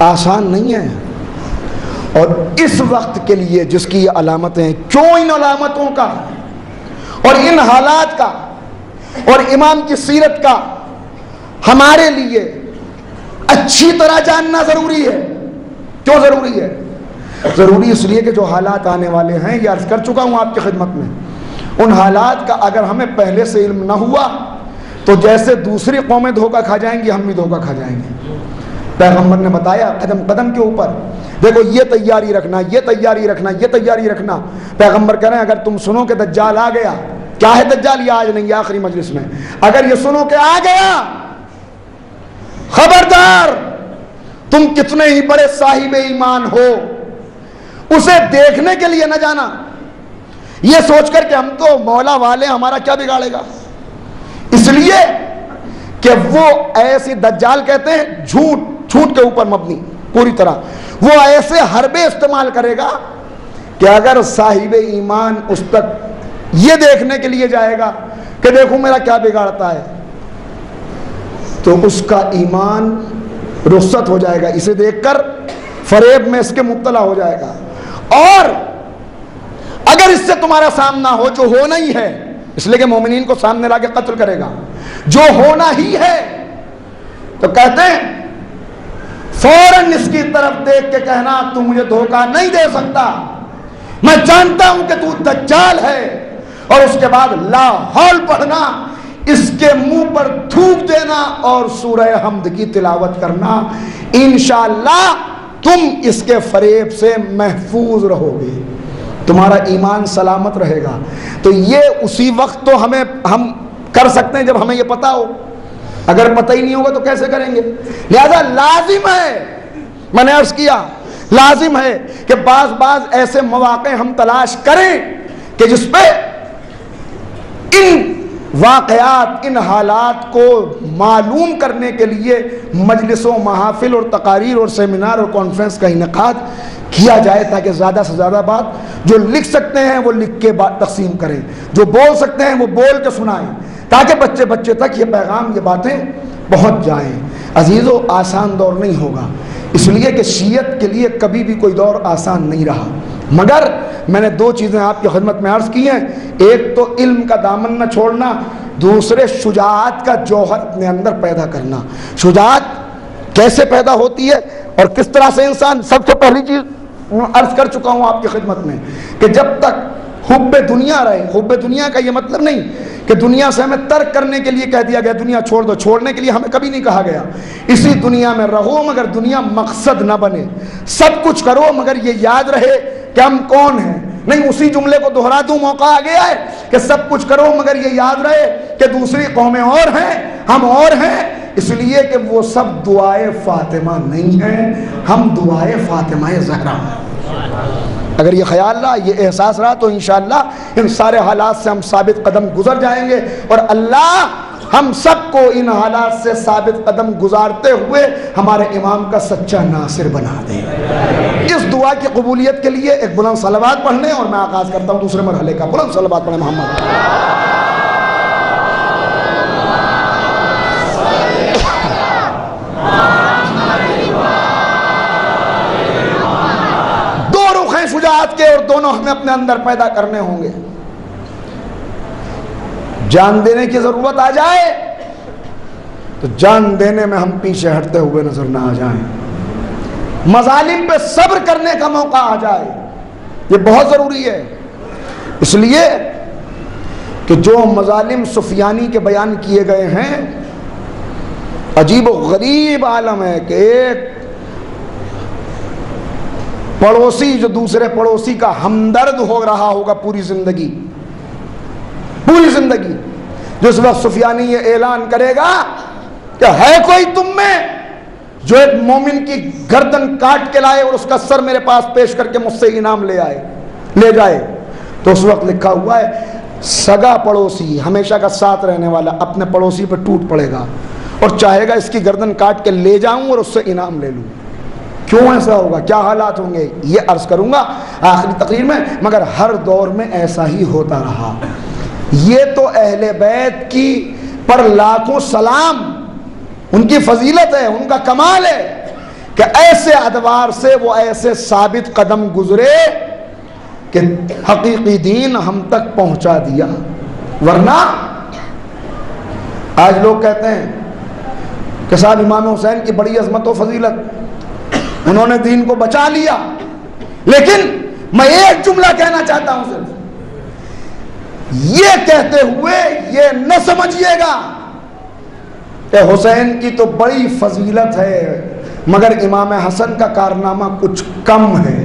آسان نہیں ہے۔ اور اس وقت کے لیے جس کی یہ علامتیں ہیں، کیوں ان علامتوں کا اور ان حالات کا اور امام کی سیرت کا ہمارے لیے اچھی طرح جاننا ضروری ہے۔ کیوں ضروری ہے؟ ضروری اس لیے کہ جو حالات آنے والے ہیں، یہ عرض کر چکا ہوں آپ کی خدمت میں، ان حالات کا اگر ہمیں پہلے سے علم نہ ہوا تو جیسے دوسری قومیں دھوکہ کھا جائیں گی، ہم بھی دھوکہ کھا جائیں گے۔ پیغمبر نے بتایا قدم قدم کے اوپر، دیکھو یہ تیاری رکھنا، یہ تیاری رکھنا، یہ تیاری رکھنا۔ پیغمبر کہہ رہے ہیں اگر تم سنو کہ دجال آ گیا، کیا ہے دجال؟ یہ آج نہیں، یہ آخری مجلس میں، اگر یہ سنو کہ آ گیا، خبردار، تم کتنے ہی بڑے صاحب ایمان ہو، اسے دیکھنے کے لیے نہ جانا یہ سوچ کر کہ ہم تو مولا والے، ہمارا کیا بگاڑے گا۔ اس لیے کہ وہ ایسی، دجال کہتے ہیں جھوٹ کے اوپر مبنی پوری طرح، وہ ایسے حربے استعمال کرے گا کہ اگر صاحب ایمان اس تک یہ دیکھنے کے لیے جائے گا کہ دیکھو میرا کیا بگاڑتا ہے، تو اس کا ایمان رخصت ہو جائے گا، اسے دیکھ کر فریب میں اس کے مبتلا ہو جائے گا۔ اور اگر اس سے تمہارا سامنا ہو، جو ہونا ہی ہے، اس لیے کہ مومنین کو سامنے لا کے قتل کرے گا، جو ہونا ہی ہے، تو کہتے ہیں فوراً اس کی طرف دیکھ کے کہنا تو مجھے دھوکہ نہیں دے سکتا، میں جانتا ہوں کہ تو دجال ہے، اور اس کے بعد لا حول پڑھنا، اس کے منہ پر تھوک دینا اور سورہ حمد کی تلاوت کرنا، انشاءاللہ تم اس کے فریب سے محفوظ رہو گے، تمہارا ایمان سلامت رہے گا۔ تو یہ اسی وقت تو ہم کر سکتے ہیں جب ہمیں یہ پتہ ہو، اگر پتہ ہی نہیں ہوگا تو کیسے کریں گے؟ لہذا لازم ہے، میں نے عرض کیا، لازم ہے کہ بعض ایسے مواقع ہم تلاش کریں کہ جس پہ ان واقعات، ان حالات کو معلوم کرنے کے لیے مجلسوں، محافل اور تقاریر اور سیمینار اور کانفرنس کا انعقاد کیا جائے، تاکہ زیادہ سے زیادہ بات جو لکھ سکتے ہیں وہ لکھ کے تقسیم کریں، جو بول سکتے ہیں وہ بول کے سنائیں، تاکہ بچے تک یہ پیغام، یہ باتیں پہنچ جائیں۔ عزیزو، آسان دور نہیں ہوگا، اس لیے کہ شیعت کے لیے کبھی بھی کوئی دور آسان نہیں رہا، مگر میں نے دو چیزیں آپ کی خدمت میں عرض کی ہیں، ایک تو علم کا دامن نہ چھوڑنا، دوسرے شجاعت کا جوہر اپنے اندر پیدا کرنا۔ شجاعت کیسے پیدا ہوتی ہے اور کس طرح سے انسان، سب سے پہلی چیز عرض کر چکا ہوں آپ کی خدمت میں کہ جب تک حب دنیا رہے، حب دنیا کا یہ مطلب نہیں کہ دنیا سے ہمیں ترک کرنے کے لیے کہہ دیا گیا دنیا چھوڑ دو، چھوڑنے کے لیے ہمیں کبھی نہیں کہا گیا، اسی دنیا میں رہو مگر دنیا مقصد نہ بنے، سب کچھ کرو مگر یہ یاد رہے کہ ہم کون ہیں۔ نہیں، اسی جملے کو دہرا دوں، موقع آ گیا ہے کہ سب کچھ کرو مگر یہ یاد رہے کہ دوسری قومیں اور ہیں، ہم اور ہیں، اس لیے کہ وہ سب دعائے فاطمہ نہیں ہیں، ہم دعائے فاطمہ زہرا ہیں۔ اگر یہ خیال رہا، یہ احساس رہا، تو انشاءاللہ ان سارے حالات سے ہم ثابت قدم گزر جائیں گے، اور اللہ ہم سب کو ان حالات سے ثابت قدم گزارتے ہوئے ہمارے امام کا سچا ناصر بنا دے۔ اس دعا کی قبولیت کے لیے ایک بلند صلوات پڑھنے، اور میں آغاز کرتا ہوں دوسرے مرحلے کا۔ بلند صلوات پڑھیں محمد۔ دو رخ ہیں شجاعت کے، اور دونوں ہمیں اپنے اندر پیدا کرنے ہوں گے۔ جان دینے کی ضرورت آ جائے تو جان دینے میں ہم پیچھے ہٹتے ہوئے نظر نہ آ جائیں، مظالم پہ صبر کرنے کا موقع آ جائے، یہ بہت ضروری ہے، اس لیے کہ جو مظالم سفیانی کے بیان کیے گئے ہیں، عجیب و غریب عالم ہے کہ ایک پڑوسی جو دوسرے پڑوسی کا ہمدرد ہو رہا ہوگا پوری زندگی، جس وقت سفیانی یہ اعلان کرے گا کہ ہے کوئی تم میں جو ایک مومن کی گردن کاٹ کے لائے اور اس کا سر میرے پاس پیش کر کے مجھ سے انعام لے جائے، تو اس وقت لکھا ہوا ہے سگا پڑوسی ہمیشہ کا ساتھ رہنے والا اپنے پڑوسی پہ ٹوٹ پڑے گا اور چاہے گا اس کی گردن کاٹ کے لے جاؤں اور اس سے انعام لے لوں۔ کیوں ایسا ہوگا، کیا حالات ہوں گے، یہ عرض کروں گا آخری تقریر میں، مگر ہر دور میں ایسا ہی ہوتا رہا۔ یہ تو اہل بیت کی پر لاکھوں سلام، ان کی فضیلت ہے، ان کا کمال ہے کہ ایسے ادوار سے وہ ایسے ثابت قدم گزرے کہ حقیقی دین ہم تک پہنچا دیا۔ ورنہ آج لوگ کہتے ہیں کہ صاحب امام حسین کی بڑی عظمت و فضیلت، انہوں نے دین کو بچا لیا، لیکن میں ایک جملہ کہنا چاہتا ہوں صرف، یہ کہتے ہوئے یہ نہ سمجھیے گا کہ حسین کی تو بڑی فضیلت ہے مگر امام حسن کا کارنامہ کچھ کم ہے،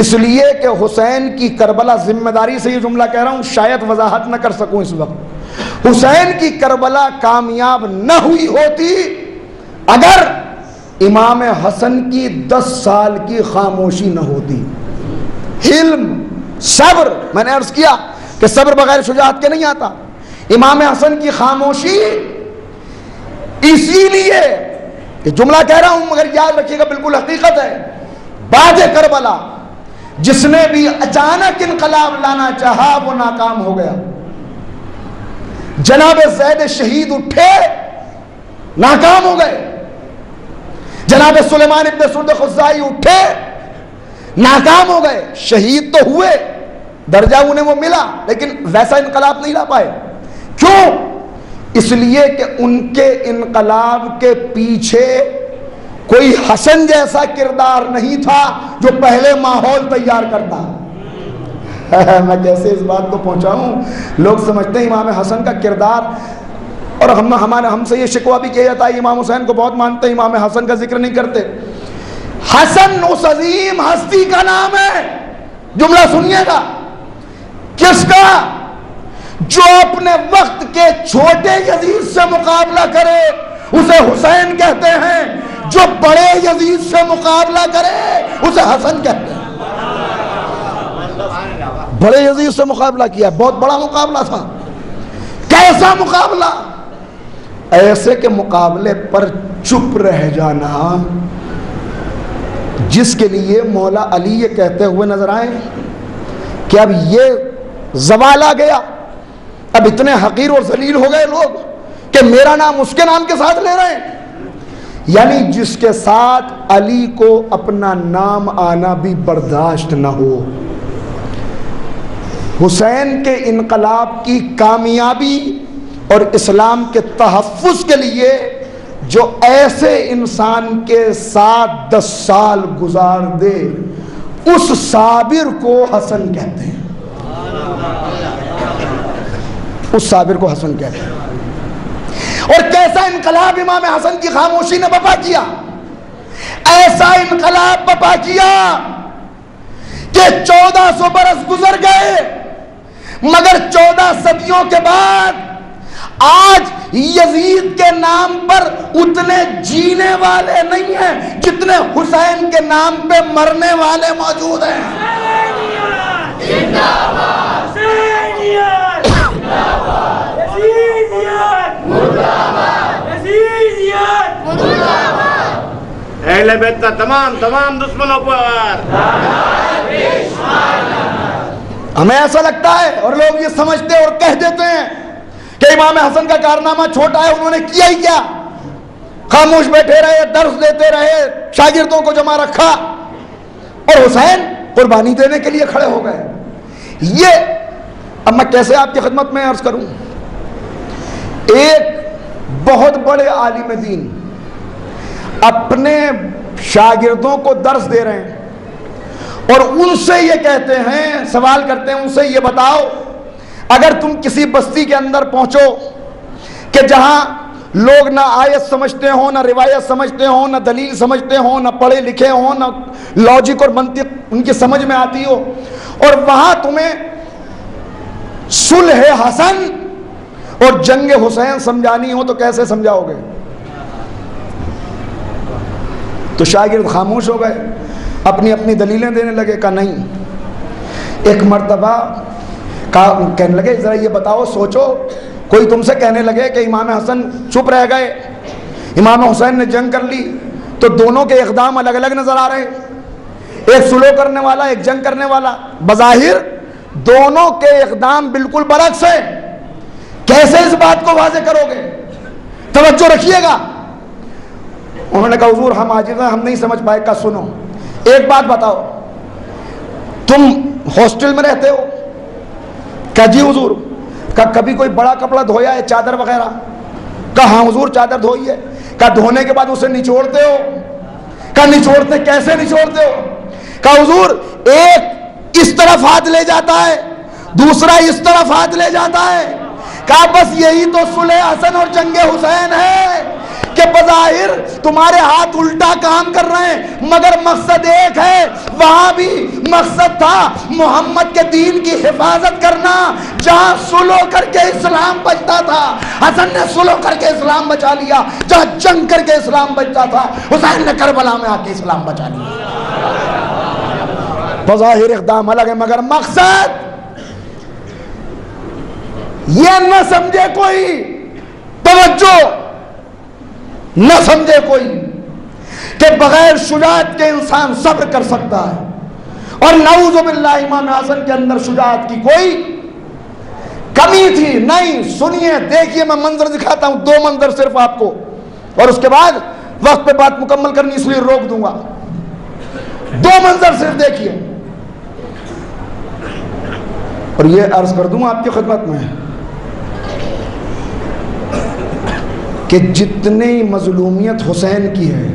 اس لیے کہ حسین کی کربلا، ذمہ داری سے یہ جملہ کہہ رہا ہوں، شاید وضاحت نہ کر سکوں اس وقت، حسین کی کربلا کامیاب نہ ہوئی ہوتی اگر امام حسن کی 10 سال کی خاموشی نہ ہوتی۔ حلم، صبر، میں نے عرض کیا کہ صبر بغیر شجاعت کے نہیں آتا۔ امام حسن کی خاموشی اسی لیے کہ جملہ کہہ رہا ہوں مگر یاد رکھیے گا بالکل حقیقت ہے، باج کربلا جس نے بھی اچانک انقلاب لانا چاہا وہ ناکام ہو گیا۔ جناب زید شہید اٹھے، ناکام ہو گئے۔ جناب سلیمان ابن سرد خزائی اٹھے، ناکام ہو گئے۔ شہید تو ہوئے، درجہ انہیں وہ ملا، لیکن ویسا انقلاب نہیں لا پائے۔ کیوں؟ اس لیے کہ ان کے انقلاب کے پیچھے کوئی حسن جیسا کردار نہیں تھا جو پہلے ماحول تیار کرتا۔ میں کیسے اس بات کو پہنچاؤں؟ لوگ سمجھتے ہیں امام حسن کا کردار، اور ہم سے یہ شکوہ بھی کیا جاتا ہے امام حسین کو بہت مانتے ہیں، امام حسن کا ذکر نہیں کرتے۔ حسن اس عظیم ہستی کا نام ہے، جملہ سنیے گا، کس کا؟ جو اپنے وقت کے چھوٹے یزید سے مقابلہ کرے اسے حسین کہتے ہیں، جو بڑے یزید سے مقابلہ کرے اسے حسن کہتے ہیں۔ بڑے یزید سے مقابلہ کیا، بہت بڑا مقابلہ تھا۔ کیسا مقابلہ؟ ایسے کہ مقابلے پر چپ رہ جانا، جس کے لیے مولا علی یہ کہتے ہوئے نظر آئے کہ اب یہ زوال آ گیا، اب اتنے حقیر اور ذلیل ہو گئے لوگ کہ میرا نام اس کے نام کے ساتھ لے رہے ہیں، یعنی جس کے ساتھ علی کو اپنا نام آنا بھی برداشت نہ ہو۔ حسین کے انقلاب کی کامیابی اور اسلام کے تحفظ کے لیے جو ایسے انسان کے ساتھ 10 سال گزار دے اس صابر کو حسن کہتے ہیں، اس صابر کو حسن کہتے ہیں۔ اور کیسا انقلاب امام حسن کی خاموشی نے بپا کیا، ایسا انقلاب بپا کیا کہ 1400 برس گزر گئے مگر 14 صدیوں کے بعد آج یزید کے نام پر اتنے جینے والے نہیں ہیں جتنے حسین کے نام پہ مرنے والے موجود ہیں۔ اہل بیت کا تمام دشمنوں پر ہمیں ایسا لگتا ہے اور لوگ یہ سمجھتے اور کہہ دیتے ہیں کہ امام حسن کا کارنامہ چھوٹا ہے، انہوں نے کیا ہی کیا، خاموش بیٹھے رہے، درس دیتے رہے، شاگردوں کو جمع رکھا، اور حسین قربانی دینے کے لیے کھڑے ہو گئے۔ یہ اب میں کیسے آپ کی خدمت میں عرض کروں، ایک بہت بڑے عالم دین اپنے شاگردوں کو درس دے رہے ہیں اور ان سے یہ کہتے ہیں، سوال کرتے ہیں ان سے، یہ بتاؤ اگر تم کسی بستی کے اندر پہنچو کہ جہاں لوگ نہ آیت سمجھتے ہوں، نہ روایت سمجھتے ہوں، نہ دلیل سمجھتے ہوں، نہ پڑھے لکھے ہوں، نہ لاجک اور منطق ان کی سمجھ میں آتی ہو، اور وہاں تمہیں صلح حسن اور جنگ حسین سمجھانی ہو تو کیسے سمجھاؤ گے؟ تو شاگرد خاموش ہو گئے، اپنی اپنی دلیلیں دینے لگے. کہا نہیں. ایک مرتبہ کہنے لگے ذرا یہ بتاؤ، سوچو، کوئی تم سے کہنے لگے کہ امام حسن چپ رہ گئے، امام حسین نے جنگ کر لی، تو دونوں کے اقدام الگ الگ نظر آ رہے ہیں، ایک سلو کرنے والا ایک جنگ کرنے والا، بظاہر دونوں کے اقدام بالکل برعکس ہیں، کیسے اس بات کو واضح کرو گے؟ توجہ رکھیے گا. انہوں نے کہا حضور ہم عاجز ہیں، ہم نہیں سمجھ پائے. کہا سنو، ایک بات بتاؤ، تم ہاسٹل میں رہتے ہو؟ کہا جی حضور. کہا کبھی کوئی بڑا کپڑا دھویا ہے، چادر وغیرہ؟ کہا ہاں حضور چادر دھوئی ہے. کہا دھونے کے بعد اسے نچوڑتے ہو؟ کہا نچوڑتے. کیسے نچوڑتے ہو؟ کہا حضور ایک اس طرف ہاتھ لے جاتا ہے، دوسرا اس طرف ہاتھ لے جاتا ہے. کہا بس یہی تو صلح حسن اور جنگ حسین ہے کہ بظاہر تمہارے ہاتھ الٹا کام کر رہے ہیں مگر مقصد ایک ہے. وہاں بھی مقصد تھا محمد کے دین کی حفاظت کرنا. جہاں سلو کر کے اسلام بچتا تھا حسن نے سلو کر کے اسلام بچا لیا، جہاں جنگ کر کے اسلام بچتا تھا حسین نے کربلا میں آ کے اسلام بچا لیا. بظاہر اقدام الگ ہے مگر مقصد یہ نہ سمجھے کوئی، توجہ نہ سمجھے کوئی کہ بغیر شجاعت کے انسان صبر کر سکتا ہے، اور نعوذ باللہ امام حسن کے اندر شجاعت کی کوئی کمی تھی نہیں. سنیے دیکھیے، میں منظر دکھاتا ہوں، 2 منظر صرف آپ کو، اور اس کے بعد وقت پہ بات مکمل کرنی اس لیے روک دوں گا. 2 منظر صرف دیکھیے، اور یہ عرض کر دوں آپ کی خدمت میں کہ جتنی مظلومیت حسین کی ہے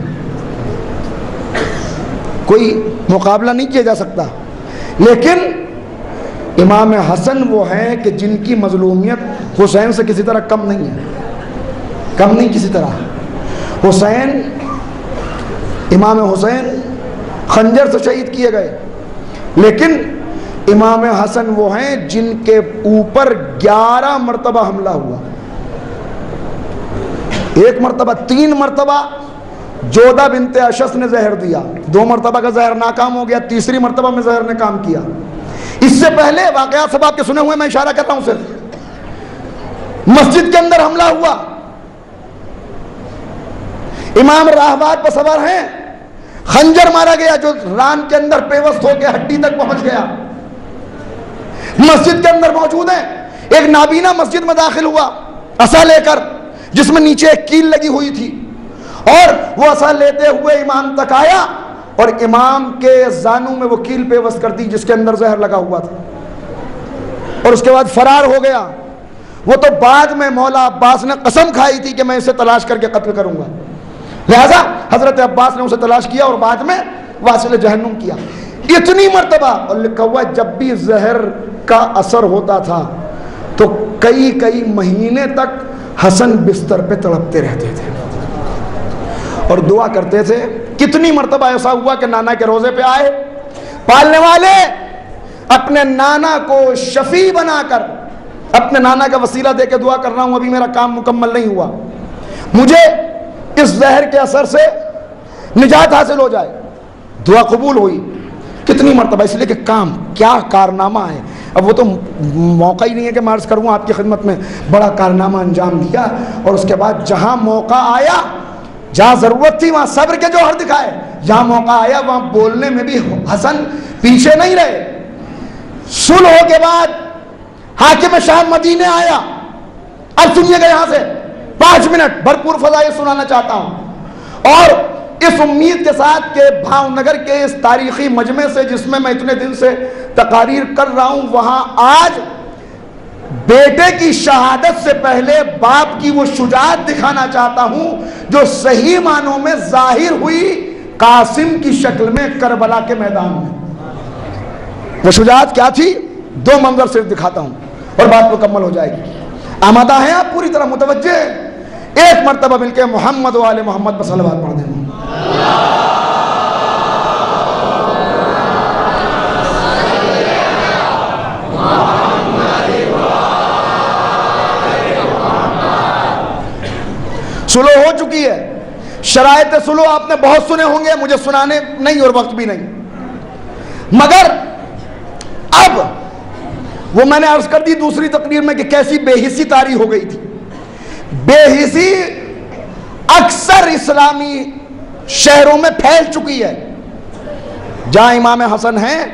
کوئی مقابلہ نہیں کیا جا سکتا، لیکن امام حسن وہ ہیں کہ جن کی مظلومیت حسین سے کسی طرح کم نہیں ہے، کم نہیں کسی طرح. حسین، امام حسین خنجر سے شہید کیے گئے، لیکن امام حسن وہ ہیں جن کے اوپر 11 مرتبہ حملہ ہوا. 1 مرتبہ، 3 مرتبہ جودہ بنت اشس نے زہر دیا، 2 مرتبہ کا زہر ناکام ہو گیا، تیسری مرتبہ میں زہر نے کام کیا. اس سے پہلے واقعات سب آپ کے سنے ہوئے، میں اشارہ کر رہا ہوں صرف. مسجد کے اندر حملہ ہوا، امام راہبات پر سوار ہیں، خنجر مارا گیا جو ران کے اندر پیوست ہو کے ہڈی تک پہنچ گیا. مسجد کے اندر موجود ہیں. ایک نابینا مسجد میں داخل ہوا عصا لے کر، جس میں نیچے ایک کیل لگی ہوئی تھی، اور وہ عصا لیتے ہوئے امام تک آیا اور امام کے زانوں میں وہ کیل پیوست کر دی جس کے اندر زہر لگا ہوا تھا، اور اس کے بعد فرار ہو گیا. وہ تو بعد میں مولا عباس نے قسم کھائی تھی کہ میں اسے تلاش کر کے قتل کروں گا، لہذا حضرت عباس نے اسے تلاش کیا اور بعد میں واصل جہنم کیا. اتنی مرتبہ، اور لکھا ہوا جب بھی زہر کا اثر ہوتا تھا تو کئی مہینے تک حسن بستر پہ تڑپتے رہتے تھے اور دعا کرتے تھے. کتنی مرتبہ ایسا ہوا کہ نانا کے روزے پہ آئے، پالنے والے اپنے نانا کو شفیع بنا کر اپنے نانا کا وسیلہ دے کے دعا کر رہا ہوں، ابھی میرا کام مکمل نہیں ہوا، مجھے اس زہر کے اثر سے نجات حاصل ہو جائے. دعا قبول ہوئی. کتنی مرتبہ، اس لیے کہ کام کیا کارنامہ ہے. اب وہ تو موقع ہی نہیں ہے کہ میں عرض کروں آپ کی خدمت میں. بڑا کارنامہ انجام دیا، اور اس کے بعد جہاں موقع آیا، جہاں ضرورت تھی وہاں صبر کے جوہر دکھائے، جہاں موقع آیا وہاں بولنے میں بھی حسن پیچھے نہیں رہے. صلح کے بعد حاکم شام مدینے آیا. اب سنیے گا یہاں سے 5 منٹ بھرپور فضائل سنانا چاہتا ہوں، اور اس امید کے ساتھ کہ بھاؤ نگر کے اس تاریخی مجمع سے جس میں اتنے دن سے تقاریر کر رہا ہوں، وہاں آج بیٹے کی شہادت سے پہلے باپ کی وہ شجاعت دکھانا چاہتا ہوں جو صحیح معنوں میں ظاہر ہوئی قاسم کی شکل میں کربلا کے میدان میں. وہ شجاعت کیا تھی؟ 2 منظر صرف دکھاتا ہوں اور بات مکمل ہو جائے گی. آمادہ ہیں آپ؟ پوری طرح متوجہ؟ ایک مرتبہ مل کے محمد و آل محمد پر صلوات پڑھ دیں. صلح ہو چکی ہے، شرائط سلو آپ نے بہت سنے ہوں گے، مجھے سنانے نہیں اور وقت بھی نہیں، مگر اب وہ میں نے عرض کر دی دوسری تقریر میں کہ کیسی بے حسی طاری ہو گئی تھی۔ بے حسی اکثر اسلامی شہروں میں پھیل چکی ہے، جہاں امام حسن ہیں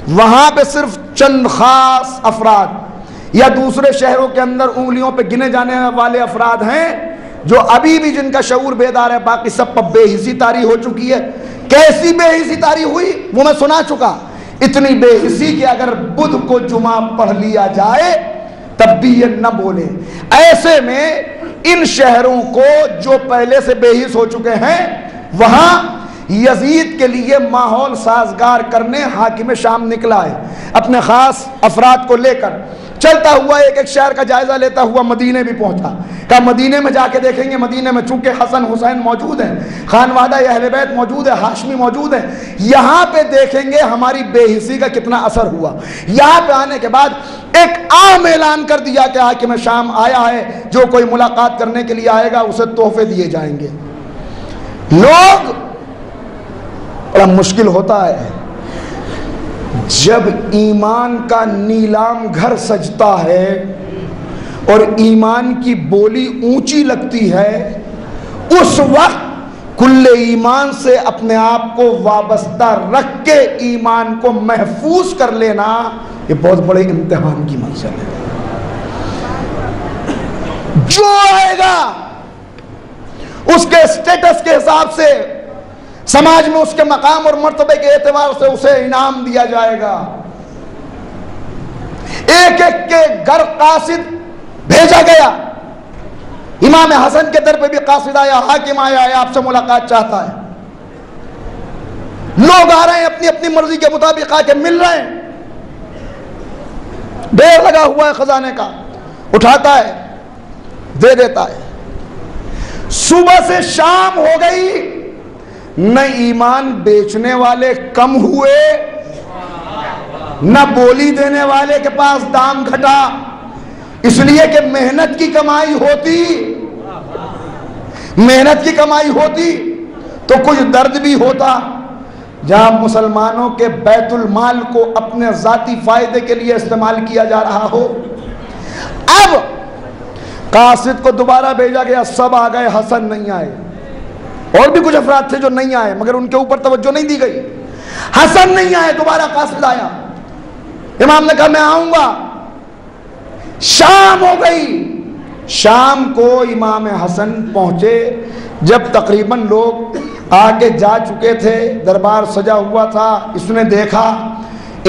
وہاں پہ صرف چند خاص افراد یا دوسرے شہروں کے اندر انگلیوں پہ گنے جانے والے افراد ہیں جو ابھی بھی جن کا شعور بیدار ہے، باقی سب پر بے حسی طاری ہو چکی ہے۔ کیسی بے حسی طاری ہوئی وہ میں سنا چکا، اتنی بے حسی کہ اگر بدھ کو جمعہ پڑھ لیا جائے تب بھی یہ نہ بولے۔ ایسے میں ان شہروں کو جو پہلے سے بے حس ہو چکے ہیں وہاں یزید کے لیے ماحول سازگار کرنے حاکم شام نکلا ہے، اپنے خاص افراد کو لے کر چلتا ہوا ایک ایک شہر کا جائزہ لیتا ہوا مدینے بھی پہنچا۔ کہا مدینے میں جا کے دیکھیں گے، مدینے میں چونکہ حسن حسین موجود ہیں، خانوادہ اہل بیت موجود ہے، ہاشمی موجود ہے، یہاں پہ دیکھیں گے ہماری بے حسی کا کتنا اثر ہوا۔ یہاں پہ آنے کے بعد ایک عام اعلان کر دیا کہ حاکم شام آیا ہے، جو کوئی ملاقات کرنے کے لیے آئے گا اسے تحفے دیے جائیں گے۔ لوگ بڑا مشکل ہوتا ہے جب ایمان کا نیلام گھر سجتا ہے اور ایمان کی بولی اونچی لگتی ہے، اس وقت کل ایمان سے اپنے آپ کو وابستہ رکھ کے ایمان کو محفوظ کر لینا یہ بہت بڑے امتحان کی منزل ہے۔ جو آئے گا اس کے اسٹیٹس کے حساب سے سماج میں اس کے مقام اور مرتبے کے اعتبار سے اسے انعام دیا جائے گا۔ ایک ایک کے گھر قاصد بھیجا گیا، امام حسن کے در پہ بھی قاصد آیا، حاکم آیا ہے، آپ سے ملاقات چاہتا ہے۔ لوگ آ رہے ہیں اپنی اپنی مرضی کے مطابق آ کے مل رہے ہیں، ڈھیر لگا ہوا ہے خزانے کا، اٹھاتا ہے دے دیتا ہے۔ صبح سے شام ہو گئی، نہ ایمان بیچنے والے کم ہوئے نہ بولی دینے والے کے پاس دام گھٹا، اس لیے کہ محنت کی کمائی ہوتی، محنت کی کمائی ہوتی تو کچھ درد بھی ہوتا۔ جہاں مسلمانوں کے بیت المال کو اپنے ذاتی فائدے کے لیے استعمال کیا جا رہا ہو، اب قاصد کو دوبارہ بھیجا گیا، سب آ گئے، حسن نہیں آئے، اور بھی کچھ افراد تھے جو نہیں آئے مگر ان کے اوپر توجہ نہیں دی گئی۔ حسن نہیں آئے، دوبارہ قاصد آیا، امام نے کہا میں آؤں گا۔ شام ہو گئی، شام کو امام حسن پہنچے، جب تقریباً لوگ آگے جا چکے تھے، دربار سجا ہوا تھا، اس نے دیکھا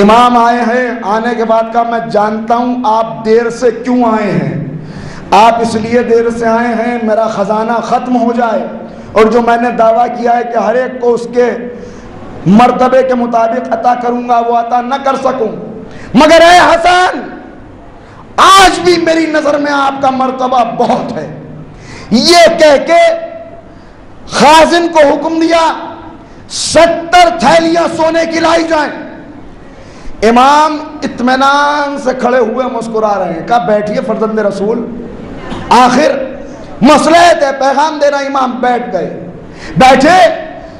امام آئے ہیں، آنے کے بعد کہا میں جانتا ہوں آپ دیر سے کیوں آئے ہیں، آپ اس لیے دیر سے آئے ہیں میرا خزانہ ختم ہو جائے اور جو میں نے دعویٰ کیا ہے کہ ہر ایک کو اس کے مرتبے کے مطابق عطا کروں گا وہ عطا نہ کر سکوں، مگر اے حسن آج بھی میری نظر میں آپ کا مرتبہ بہت ہے۔ یہ کہہ کے خازن کو حکم دیا 70 تھیلیاں سونے کی لائی جائیں۔ امام اطمینان سے کھڑے ہوئے مسکرا رہے ہیں، کہا بیٹھیے فرزند رسول، آخر مصلحت ہے، پیغام دینا۔ امام بیٹھ گئے، بیٹھے،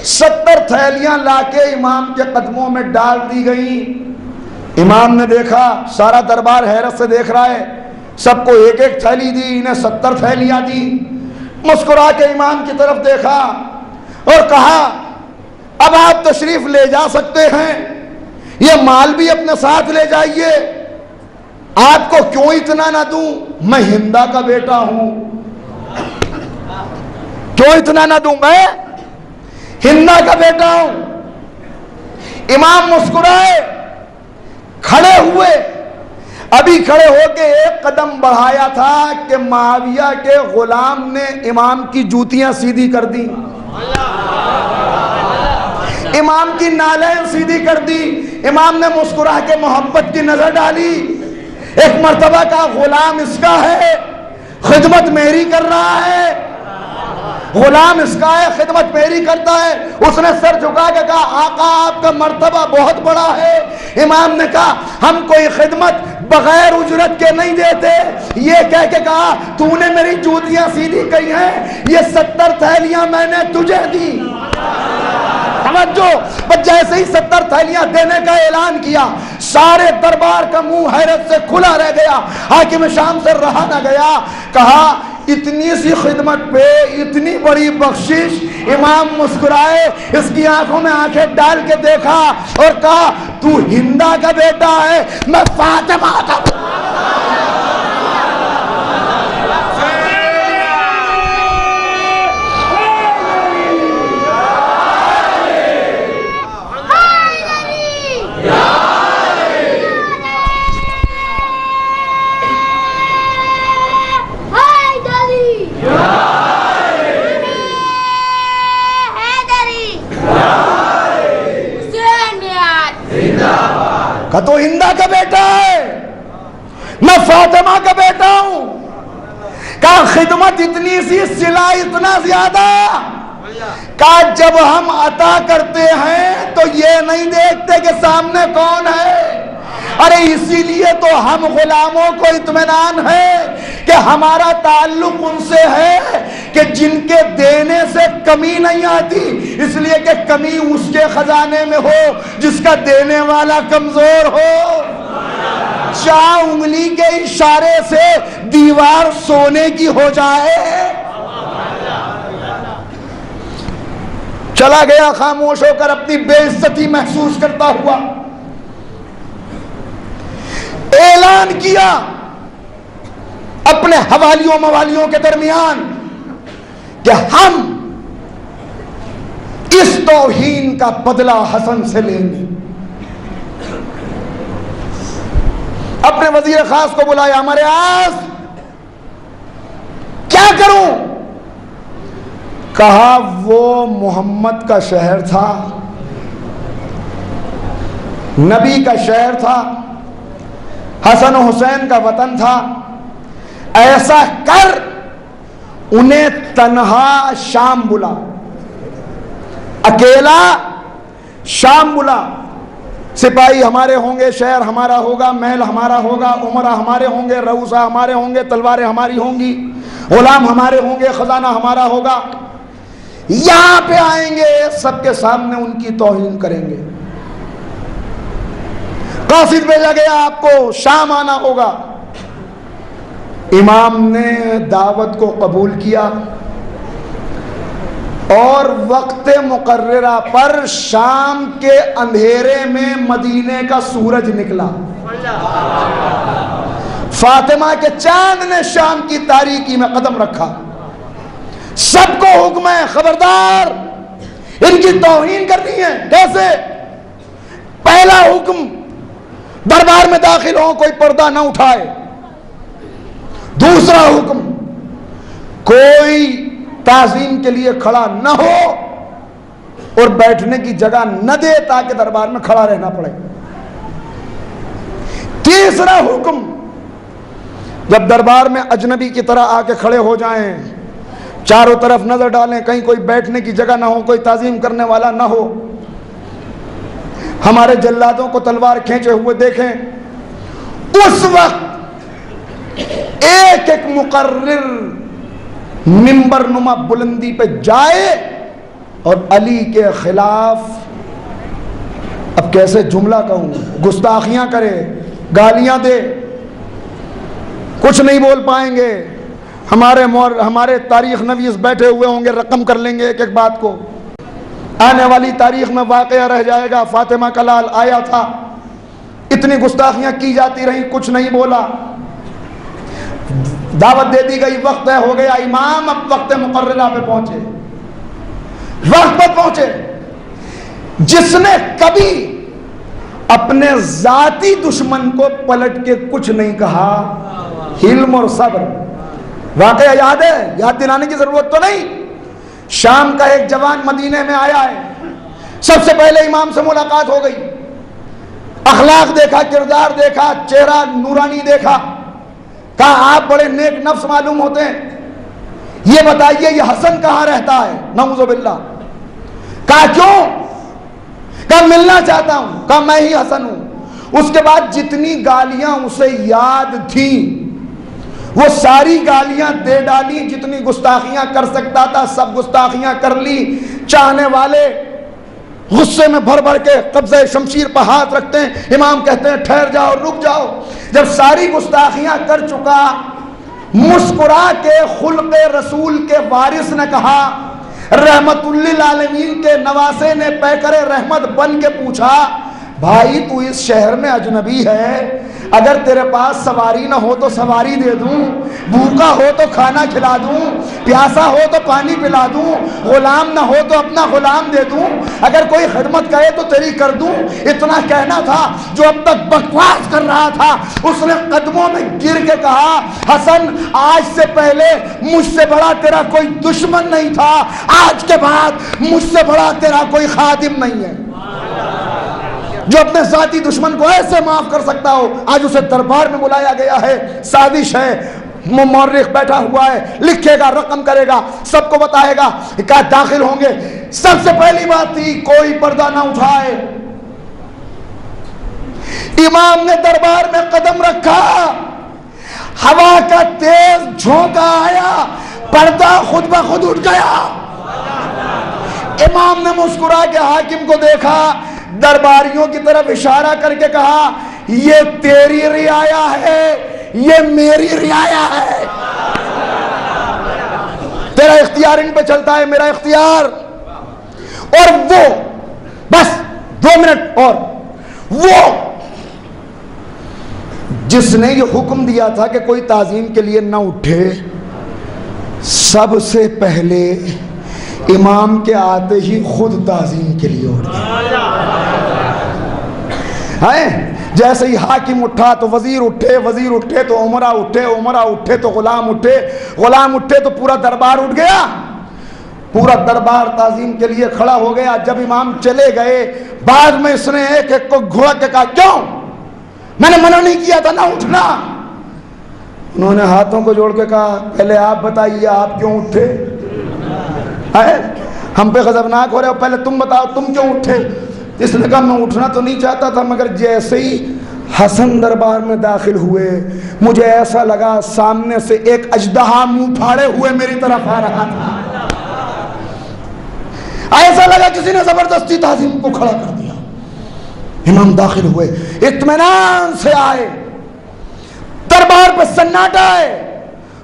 70 تھیلیاں لا کے امام کے قدموں میں ڈال دی گئیں۔ امام نے دیکھا، سارا دربار حیرت سے دیکھ رہا ہے، سب کو ایک ایک تھیلی دی، انہیں 70 تھیلیاں دی۔ مسکرا کے امام کی طرف دیکھا اور کہا اب آپ تشریف لے جا سکتے ہیں، یہ مال بھی اپنے ساتھ لے جائیے، آپ کو کیوں اتنا نہ دوں، میں ہندا کا بیٹا ہوں، کیوں اتنا نہ دوں، میں ہندا کا بیٹا ہوں۔ امام مسکرائے، کھڑے ہوئے، ابھی کھڑے ہو کے ایک قدم بڑھایا تھا کہ معاویہ کے غلام نے امام کی جوتیاں سیدھی کر دی، امام کی نالیں سیدھی کر دی۔ امام نے مسکرا کے محبت کی نظر ڈالی، ایک مرتبہ کا غلام اس کا ہے، خدمت میری کر رہا ہے، غلام اس کا ہے، خدمت میری کرتا ہے۔ اس نے سر جھکا کے کہا آقا آپ کا مرتبہ بہت بڑا ہے۔ امام نے کہا ہم کوئی خدمت بغیر اجرت کے نہیں دیتے، یہ کہہ کے کہا تو نے میری جوتیاں سیدھی کی ہیں، یہ 70 تھیلیاں میں نے تجھے دی۔ سمجھو، بس جیسے ہی 70 تھیلیاں دینے کا اعلان کیا، سارے دربار کا منہ حیرت سے کھلا رہ گیا، حاکم شام سے رہا نہ گیا۔ کہا اتنی سی خدمت پہ اتنی بڑی بخشش؟ امام مسکرائے، اس کی آنکھوں میں آنکھیں ڈال کے دیکھا اور کہا تو ہندا کا بیٹا ہے، میں فاطمہ کا بیٹا۔ کہ تو ہندا کا بیٹا ہے، میں فاطمہ کا بیٹا ہوں۔ کہا خدمت اتنی سی، صلہ اتنا زیادہ۔ کہا جب ہم عطا کرتے ہیں تو یہ نہیں دیکھتے کہ سامنے کون ہے، ارے اسی لیے تو ہم غلاموں کو اطمینان ہے کہ ہمارا تعلق ان سے ہے کہ جن کے دینے سے کمی نہیں آتی، اس لیے کہ کمی اس کے خزانے میں ہو جس کا دینے والا کمزور ہو۔ چاہ انگلی کے اشارے سے دیوار سونے کی ہو جائے۔ چلا گیا خاموش ہو کر، اپنی بے عزتی محسوس کرتا ہوا۔ اعلان کیا اپنے حوالیوں موالیوں کے درمیان کہ ہم اس توہین کا بدلہ حسن سے لیں گے۔ اپنے وزیر خاص کو بلایا، ہمارے آس کیا کروں؟ کہا وہ محمد کا شہر تھا، نبی کا شہر تھا، حسن و حسین کا وطن تھا، ایسا کر انہیں تنہا شام بلا، اکیلا شام بلا۔ سپاہی ہمارے ہوں گے، شہر ہمارا ہوگا، محل ہمارا ہوگا، عمرہ ہمارے ہوں گے، رؤسا ہمارے ہوں گے، تلواریں ہماری ہوں گی، غلام ہمارے ہوں گے، خزانہ ہمارا ہوگا۔ یہاں پہ آئیں گے، سب کے سامنے ان کی توہین کریں گے۔ قاصد بھیجا گیا، آپ کو شام آنا ہوگا۔ امام نے دعوت کو قبول کیا اور وقت مقررہ پر شام کے اندھیرے میں مدینے کا سورج نکلا۔ فاطمہ کے چاند نے شام کی تاریکی میں قدم رکھا۔ سب کو حکم ہے، خبردار ان کی توہین کرنی ہے۔ کیسے؟ پہلا حکم، دربار میں داخل ہو کوئی پردہ نہ اٹھائے۔ دوسرا حکم، کوئی تعظیم کے لیے کھڑا نہ ہو اور بیٹھنے کی جگہ نہ دے تاکہ دربار میں کھڑا رہنا پڑے۔ تیسرا حکم، جب دربار میں اجنبی کی طرح آ کے کھڑے ہو جائیں، چاروں طرف نظر ڈالیں، کہیں کوئی بیٹھنے کی جگہ نہ ہو، کوئی تعظیم کرنے والا نہ ہو۔ ہمارے جلادوں کو تلوار کھینچے ہوئے دیکھیں۔ اس وقت ایک ایک مقرر منبر نما بلندی پہ جائے اور علی کے خلاف، اب کیسے جملہ کہوں، گستاخیاں کرے، گالیاں دے۔ کچھ نہیں بول پائیں گے۔ ہمارے تاریخ نویس بیٹھے ہوئے ہوں گے، رقم کر لیں گے ایک ایک بات کو۔ آنے والی تاریخ میں واقعہ رہ جائے گا، فاطمہ کا لال آیا تھا، اتنی گستاخیاں کی جاتی رہیں، کچھ نہیں بولا۔ دعوت دے دی گئی، وقت ہو گیا، امام اب وقت مقررہ پہ پہنچے، وقت پر پہنچے۔ جس نے کبھی اپنے ذاتی دشمن کو پلٹ کے کچھ نہیں کہا، حلم اور صبر۔ واقعہ یاد ہے، یاد دلانے کی ضرورت تو نہیں۔ شام کا ایک جوان مدینے میں آیا ہے، سب سے پہلے امام سے ملاقات ہو گئی، اخلاق دیکھا، کردار دیکھا، چہرہ نورانی دیکھا۔ کہا آپ بڑے نیک نفس معلوم ہوتے ہیں، یہ بتائیے یہ حسن کہاں رہتا ہے؟ نعوذ باللہ۔ کہا کیوں؟ کہا ملنا چاہتا ہوں۔ کہا میں ہی حسن ہوں۔ اس کے بعد جتنی گالیاں اسے یاد تھیں وہ ساری گالیاں دے ڈالی، جتنی گستاخیاں کر سکتا تھا سب گستاخیاں کر لی۔ چاہنے والے غصے میں بھر بھر کے قبضہ شمشیر پر ہاتھ رکھتے ہیں، امام کہتے ہیں ٹھہر جاؤ، رک جاؤ۔ جب ساری گستاخیاں کر چکا، مسکرا کے خلق رسول کے وارث نے کہا، رحمت للعالمین کے نواسے نے پیکر رحمت بن کے پوچھا، بھائی تو اس شہر میں اجنبی ہے، اگر تیرے پاس سواری نہ ہو تو سواری دے دوں، بھوکا ہو تو کھانا کھلا دوں، پیاسا ہو تو پانی پلا دوں، غلام نہ ہو تو اپنا غلام دے دوں، اگر کوئی خدمت کرے تو تیری کر دوں۔ اتنا کہنا تھا، جو اب تک بکواس کر رہا تھا اس نے قدموں میں گر کے کہا، حسن آج سے پہلے مجھ سے بڑا تیرا کوئی دشمن نہیں تھا، آج کے بعد مجھ سے بڑا تیرا کوئی خادم نہیں ہے۔ جو اپنے ذاتی دشمن کو ایسے معاف کر سکتا ہو، آج اسے دربار میں بلایا گیا ہے، سازش ہے، مورخ بیٹھا ہوا ہے، لکھے گا، رقم کرے گا، سب کو بتائے گا، کیا داخل ہوں گے۔ سب سے پہلی بات تھی کوئی پردہ نہ اٹھائے۔ امام نے دربار میں قدم رکھا، ہوا کا تیز جھونکا آیا، پردہ خود بخود اٹھ گیا۔ امام نے مسکرا کے حاکم کو دیکھا، درباریوں کی طرف اشارہ کر کے کہا، یہ تیری رعایا ہے، یہ میری رعایا ہے، تیرا اختیار ان پہ چلتا ہے، میرا اختیار۔ اور وہ بس 2 منٹ، اور وہ جس نے یہ حکم دیا تھا کہ کوئی تعظیم کے لیے نہ اٹھے، سب سے پہلے امام کے آتے ہی خود تعظیم کے لیے اٹھ گئے۔ جیسے ہی حاکم اٹھا تو وزیر اٹھے، وزیر اٹھے تو عمرہ اٹھے، عمرہ اٹھے تو غلام اٹھے، غلام اٹھے تو پورا دربار اٹھ گیا، پورا دربار تعظیم کے لیے کھڑا ہو گیا۔ جب امام چلے گئے، بعد میں اس نے ایک ایک کو گھوڑا کے کہا، کیوں میں نے منع نہیں کیا تھا نہ اٹھنا؟ انہوں نے ہاتھوں کو جوڑ کے کہا، پہلے آپ بتائیے آپ کیوں اٹھے؟ ہم پہ غضبناک ہو رہے ہو، پہلے تم بتاؤ تم کیوں اٹھے؟ اس نے کہا، میں اٹھنا تو نہیں چاہتا تھا، مگر جیسے ہی حسن دربار میں داخل ہوئے مجھے ایسا لگا سامنے سے ایک اژدہا منہ پھاڑے ہوئے میری طرف آ رہا تھا، ایسا لگا کسی نے زبردستی تعظیم کو کھڑا کر دیا۔ امام داخل ہوئے، اطمینان سے آئے، دربار پہ سناٹا ہے،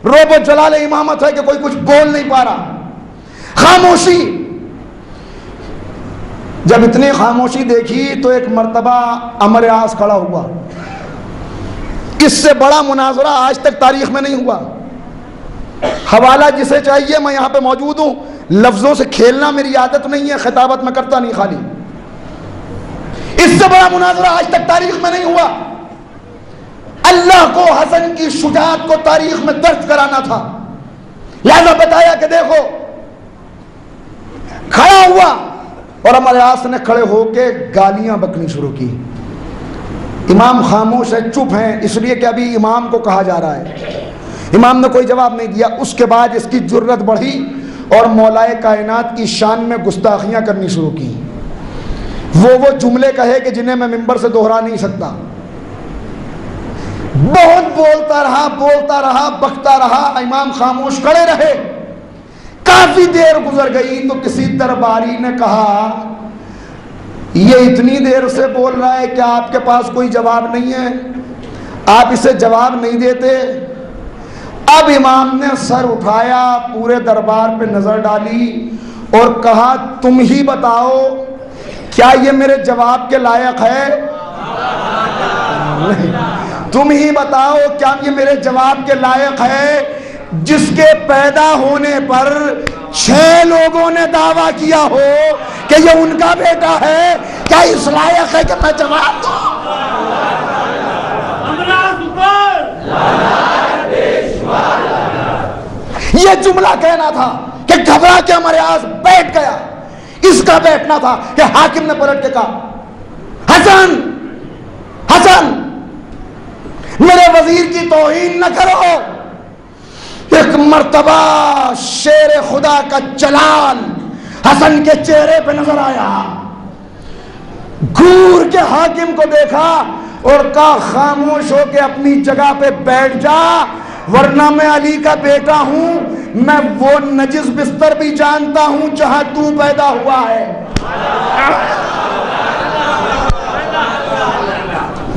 روب و جلال امامت ہے کہ کوئی کچھ بول نہیں پا رہا، خاموشی۔ جب اتنی خاموشی دیکھی تو ایک مرتبہ عمرو عاص کھڑا ہوا، اس سے بڑا مناظرہ آج تک تاریخ میں نہیں ہوا۔ حوالہ جسے چاہیے میں یہاں پہ موجود ہوں، لفظوں سے کھیلنا میری عادت نہیں ہے، خطابت میں کرتا نہیں خالی۔ اس سے بڑا مناظرہ آج تک تاریخ میں نہیں ہوا۔ اللہ کو حسن کی شجاعت کو تاریخ میں درج کرانا تھا، لہذا بتایا کہ دیکھو، کھڑا ہوا اور عمرو عاص نے کھڑے ہو کے گالیاں بکنی شروع کی۔ امام خاموش ہے، چپ ہیں، اس لیے کہ ابھی امام کو کہا جا رہا ہے۔ امام نے کوئی جواب نہیں دیا۔ اس کے بعد اس کی جرت بڑھی اور مولائے کائنات کی شان میں گستاخیاں کرنی شروع کی۔ وہ جملے کہے کہ جنہیں میں ممبر سے دوہرا نہیں سکتا۔ بہت بولتا رہا، بکتا رہا، امام خاموش کھڑے رہے۔ کافی دیر گزر گئی تو کسی درباری نے کہا، یہ اتنی دیر سے بول رہا ہے کہ آپ کے پاس کوئی جواب نہیں ہے، آپ اسے جواب نہیں دیتے؟ اب امام نے سر اٹھایا، پورے دربار پہ نظر ڈالی اور کہا، تم ہی بتاؤ کیا یہ میرے جواب کے لائق ہے؟ تم ہی بتاؤ کیا یہ میرے جواب کے لائق ہے؟ جس کے پیدا ہونے پر 6 لوگوں نے دعویٰ کیا ہو کہ یہ ان کا بیٹا ہے، کیا اس لائق ہے کہ میں جواب دوں؟ یہ جملہ کہنا تھا کہ گھبرا کے عمرو عاص بیٹھ گیا۔ اس کا بیٹھنا تھا کہ حاکم نے پلٹ کے کہا، حسن حسن میرے وزیر کی توہین نہ کرو۔ ایک مرتبہ شیر خدا کا جلال حسن کے چہرے پہ نظر آیا، گور کے حاکم کو دیکھا، اور کہا خاموش ہو کے اپنی جگہ پہ بیٹھ جا، ورنہ میں علی کا بیٹا ہوں، میں وہ نجس بستر بھی جانتا ہوں جہاں تو پیدا ہوا ہے۔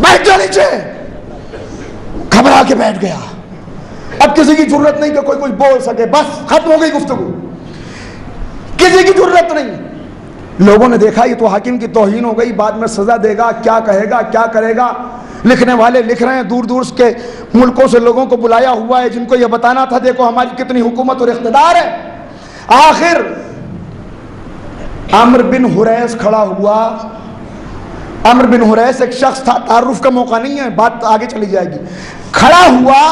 بیٹھ جا نیچے۔ گھبرا کے بیٹھ گیا۔ اب کسی کی ضرورت نہیں کہ کوئی کچھ بول سکے، بس ختم ہو گئی گفتگو، کسی کی ضرورت نہیں۔ لوگوں نے دیکھا یہ تو حاکم کی توہین ہو گئی، بعد میں سزا دے گا، کیا کہے گا کیا کرے گا۔ لکھنے والے لکھ رہے ہیں، دور دور کے ملکوں سے لوگوں کو بلایا ہوا ہے جن کو یہ بتانا تھا دیکھو ہماری کتنی حکومت اور اقتدار ہے۔ آخر عمرو بن حریث کھڑا ہوا۔ عمرو بن حریث ایک شخص تھا، تعارف کا موقع نہیں ہے، بات آگے چلی جائے گی۔ کھڑا ہوا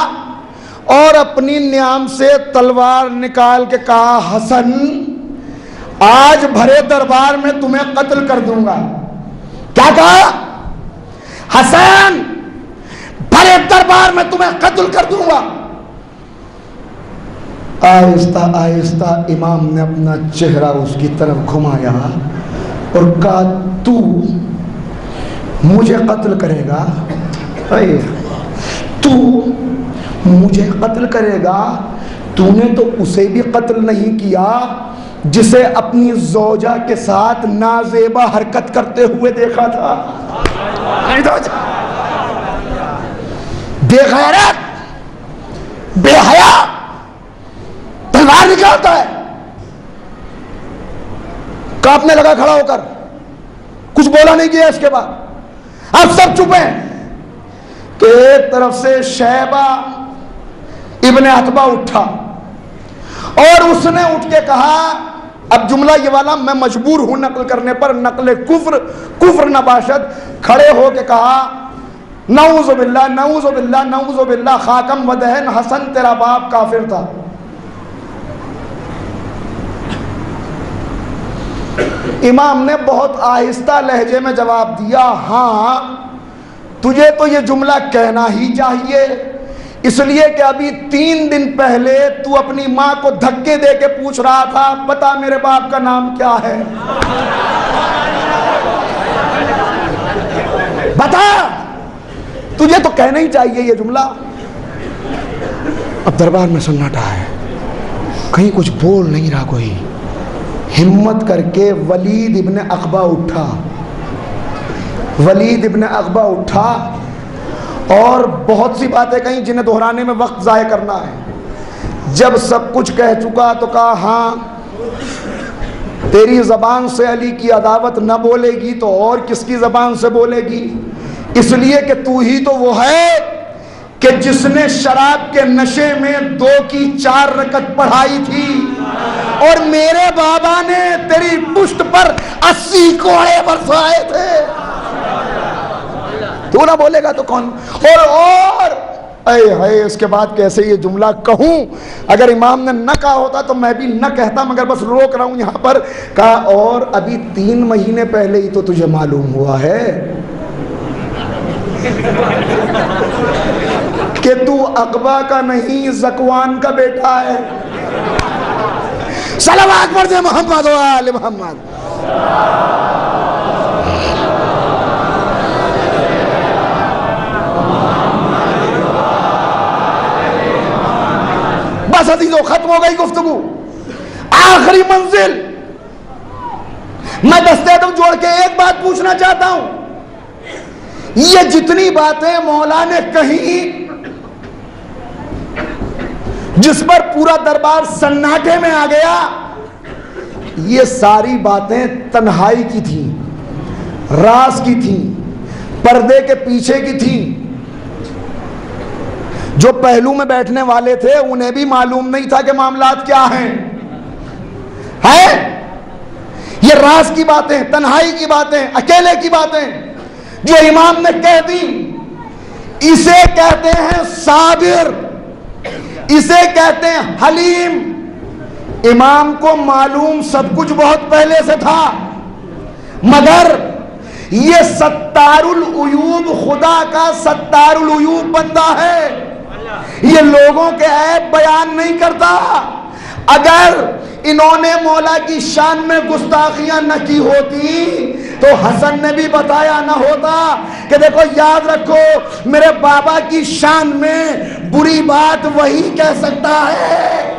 اور اپنی نیام سے تلوار نکال کے کہا حسن آج بھرے دربار میں تمہیں قتل کر دوں گا۔ کیا کہا؟ حسن بھرے دربار میں تمہیں قتل کر دوں گا۔ آہستہ آہستہ امام نے اپنا چہرہ اس کی طرف گھمایا اور کہا تو مجھے قتل کرے گا؟ تو مجھے قتل کرے گا؟ تو نے تو اسے بھی قتل نہیں کیا جسے اپنی زوجہ کے ساتھ نازیبا حرکت کرتے ہوئے دیکھا تھا۔ بے غیرت، بے حیا، تلوار نکالتا ہے۔ کانپنے لگا کھڑا ہو کر، کچھ بولا نہیں کیا۔ اس کے بعد اب سب چپ ہیں کہ ایک طرف سے شیبہ ابن عتبہ اٹھا اور اس نے اٹھ کے کہا، اب جملہ یہ والا میں مجبور ہوں نقل کرنے پر، نقل کفر نہ باشد، کھڑے ہو کے کہا نعوذ باللہ نعوذ باللہ نعوذ باللہ، خاکم و دہن، حسن تیرا باپ کافر تھا۔ امام نے بہت آہستہ لہجے میں جواب دیا، ہاں تجھے تو یہ جملہ کہنا ہی چاہیے، اس لیے کہ ابھی 3 دن پہلے تو اپنی ماں کو دھکے دے کے پوچھ رہا تھا بتا میرے باپ کا نام کیا ہے، بتا، تجھے تو کہنا ہی چاہیے یہ جملہ۔ اب دربار میں سناٹا ہے، کہیں کچھ بول نہیں رہا کوئی۔ ہمت کر کے ولید ابن عقبہ اٹھا، ولید ابن عقبہ اٹھا اور بہت سی باتیں کہیں جنہیں دہرانے میں وقت ضائع کرنا ہے۔ جب سب کچھ کہہ چکا تو کہا ہاں تیری زبان سے علی کی عداوت نہ بولے گی تو اور کس کی زبان سے بولے گی، اس لیے کہ تو ہی تو وہ ہے کہ جس نے شراب کے نشے میں 2 کی 4 رکعت پڑھائی تھی اور میرے بابا نے تیری پشت پر 80 کوڑے برسائے تھے، تو نہ بولے گا تو کون؟ اور اے ہائے اس کے بعد کیسے یہ جملہ کہوں؟ اگر امام نے نہ کہا ہوتا تو میں بھی نہ کہتا، مگر بس روک رہا ہوں یہاں پر۔ کہا اور ابھی 3 مہینے پہلے ہی تو تجھے معلوم ہوا ہے کہ تو عقبہ کا نہیں ذکوان کا بیٹا ہے۔ صلوات پڑھ دے محمد و آل محمد۔ بس عزیزو ختم ہو گئی گفتگو، آخری منزل۔ میں دستے دم جوڑ کے ایک بات پوچھنا چاہتا ہوں، یہ جتنی باتیں مولا نے کہیں جس پر پورا دربار سناٹے میں آ گیا، یہ ساری باتیں تنہائی کی تھیں، راز کی تھیں، پردے کے پیچھے کی تھیں۔ جو پہلو میں بیٹھنے والے تھے انہیں بھی معلوم نہیں تھا کہ معاملات کیا ہیں۔ یہ راز کی باتیں، تنہائی کی باتیں، اکیلے کی باتیں جو امام نے کہہ دی، اسے کہتے ہیں صابر، اسے کہتے ہیں حلیم۔ امام کو معلوم سب کچھ بہت پہلے سے تھا، مگر یہ ستار العیوب، خدا کا ستار العیوب بندہ ہے، یہ لوگوں کے عیب بیان نہیں کرتا، اگر انہوں نے مولا کی شان میں گستاخیاں نہ کی ہوتی تو حسن نے بھی بتایا نہ ہوتا کہ دیکھو یاد رکھو میرے بابا کی شان میں بری بات وہی کہہ سکتا ہے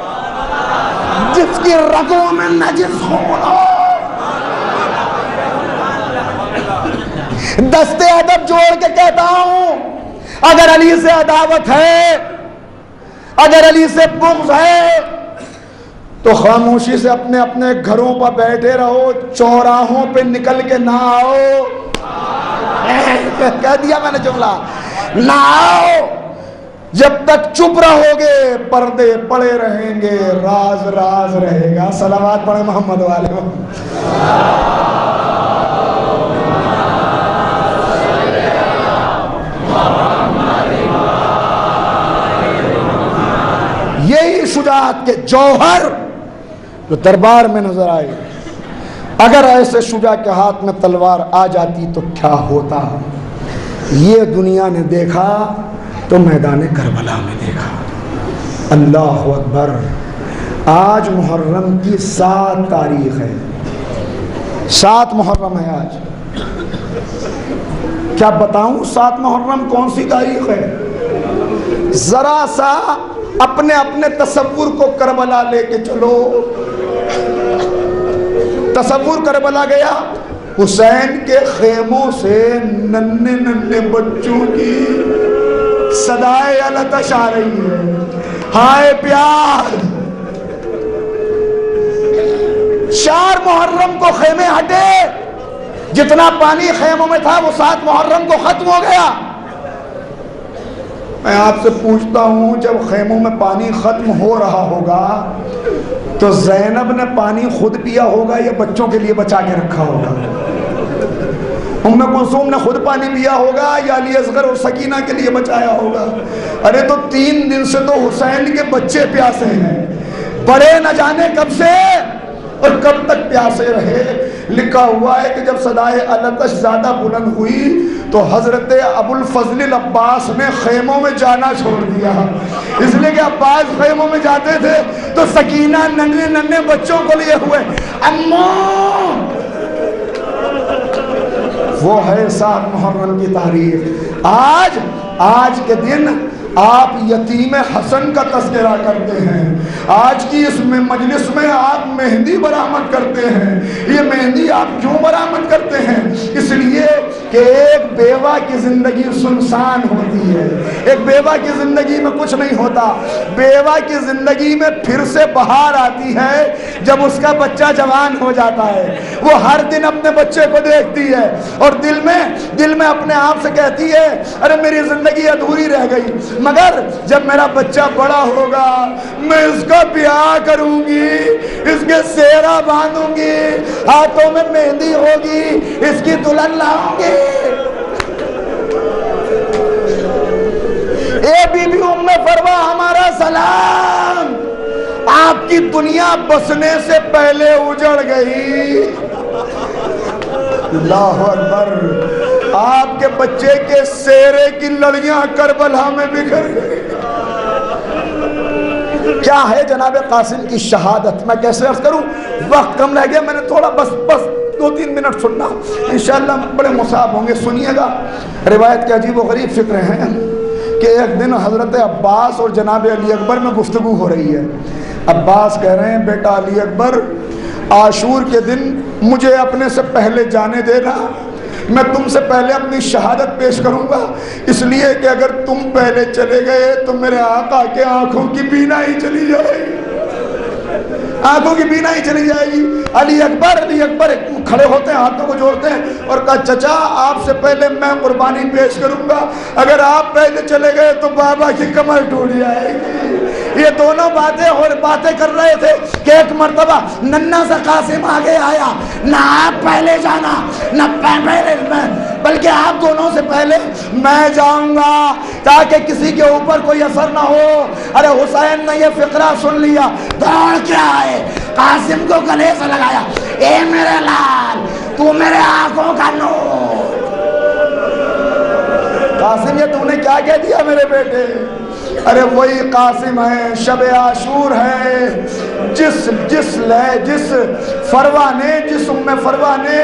جس کی رگوں میں نجس خون ہو۔ دستے ادب جوڑ کے کہتا ہوں، اگر علی سے عداوت ہے، اگر علی سے بغض ہے تو خاموشی سے اپنے اپنے گھروں پر بیٹھے رہو، چوراہوں پہ نکل کے نہ آؤ۔ کہہ دیا میں نے جملہ، نہ آؤ۔ جب تک چپ رہو گے پردے پڑے رہیں گے، راز راز رہے گا۔ صلوات پڑھیں محمد والے۔ یہی شجاعت کے جوہر جو دربار میں نظر آئے، اگر ایسے شجاع کے ہاتھ میں تلوار آ جاتی تو کیا ہوتا، یہ دنیا نے دیکھا تو میدان کربلا میں دیکھا۔ اللہ اکبر۔ آج محرم کی 7 تاریخ ہے، 7 محرم ہے آج۔ کیا بتاؤں 7 محرم کون سی تاریخ ہے؟ ذرا سا اپنے اپنے تصور کو کربلا لے کے چلو۔ تصور کربلا گیا، حسین کے خیموں سے ننھے ننھے بچوں کی صدائے التش آ رہی ہے، ہائے پیار۔ 4 محرم کو خیمے ہٹے، جتنا پانی خیموں میں تھا وہ 7 محرم کو ختم ہو گیا۔ میں آپ سے پوچھتا ہوں، جب خیموں میں پانی ختم ہو رہا ہوگا تو زینب نے پانی خود پیا ہوگا یا بچوں کے لیے بچا کے رکھا ہوگا؟ ام کلثوم نے خود پانی پیا ہوگا یا علی اصغر اور سکینہ کے لیے بچایا ہوگا؟ ارے تو 3 دن سے تو حسین کے بچے پیاسے ہیں، بڑے نہ جانے کب سے اور کب تک پیاسے رہے۔ لکھا ہوا ہے کہ جب صدائے التش زیادہ بلند ہوئی تو حضرت ابو الفضل العباس نے خیموں میں جانا چھوڑ دیا، اس لیے کہ عباس خیموں میں جاتے تھے تو سکینہ ننھے ننھے بچوں کو لیے ہوئے، اماں۔ وہ ہے 7 محرم کی تاریخ۔ آج کے دن آپ یتیم حسن کا تذکرہ کرتے ہیں، آج کی اس میں مجلس میں آپ مہندی برآمد کرتے ہیں۔ یہ مہندی آپ کیوں برآمد کرتے ہیں؟ اس لیے کہ ایک بیوہ کی زندگی سنسان ہوتی ہے، ایک بیوہ کی زندگی میں کچھ نہیں ہوتا۔ بیوہ کی زندگی میں پھر سے بہار آتی ہے جب اس کا بچہ جوان ہو جاتا ہے۔ وہ ہر دن اپنے بچے کو دیکھتی ہے اور دل میں اپنے آپ سے کہتی ہے ارے میری زندگی ادھوری رہ گئی، مگر جب میرا بچہ بڑا ہوگا میں اس کا بیاہ کروں گی، اس کے سیرا باندھوں گی، ہاتھوں میں مہندی ہوگی، اس کی دلہن لاؤں گی۔ اے بی بی ام فروا ہمارا سلام، آپ کی دنیا بسنے سے پہلے اجڑ گئی۔ اللہ اکبر۔ آپ کے بچے کے سیرے کی لڑیاں کربلا میں بکھر گئی۔ کیا ہے جناب قاسم کی شہادت، میں کیسے عرض کروں، وقت کم رہ گیا، میں نے تھوڑا بس 2-3 منٹ سننا، انشاءاللہ بڑے مصاب ہوں گے، سنیے گا۔ روایت کے عجیب و غریب فکرے ہیں کہ ایک دن حضرت عباس اور جناب علی اکبر میں گفتگو ہو رہی ہے۔ عباس کہہ رہے ہیں بیٹا علی اکبر، عاشور کے دن مجھے اپنے سے پہلے جانے دینا، میں تم سے پہلے اپنی شہادت پیش کروں گا، اس لیے کہ اگر تم پہلے چلے گئے تو میرے آقا کے آنکھوں کی بینائی چلی جائے گی، آنکھوں کی بینائی چلی جائے گی۔ علی اکبر کھڑے ہوتے ہیں، ہاتھوں کو جوڑتے ہیں اور کہا چچا آپ سے پہلے میں قربانی پیش کروں گا، اگر آپ پہلے چلے گئے تو بابا کی کمر ٹوٹ جائے گی۔ یہ دونوں باتیں کر رہے تھے کہ ایک مرتبہ ننھا سا قاسم آگے آیا، نہ آپ پہلے جانا نہ پہلے میں، بلکہ آپ دونوں سے پہلے میں جاؤں گا تاکہ کسی کے اوپر کوئی اثر نہ ہو۔ ارے حسین نے یہ فقرہ سن لیا، دوڑ کے آئے، قاسم کو گلے سے لگایا، اے میرے لال تو میرے آنکھوں کا نور۔ قاسم یہ تم نے کیا کہہ دیا میرے بیٹے؟ ارے وہی قاسم ہے، شب عاشور ہے، جس فروا نے، جس ام فروا نے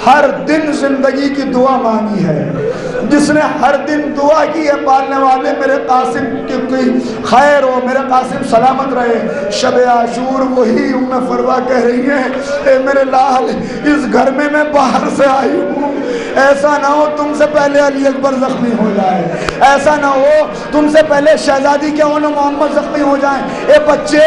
ہر دن زندگی کی دعا مانگی ہے، جس نے ہر دن دعا کی ہے پالنے والے میرے قاسم کی خیر ہو، میرے قاسم سلامت رہے۔ شب عاشور وہی ام فروا کہہ رہی ہیں، اے میرے لال اس گھر میں باہر سے آئی ہوں، ایسا نہ ہو تم سے پہلے علی اکبر زخمی ہو جائے، ایسا نہ ہو تم سے پہلے شہزادی کے اون محمد زخمی ہو جائیں۔ اے بچے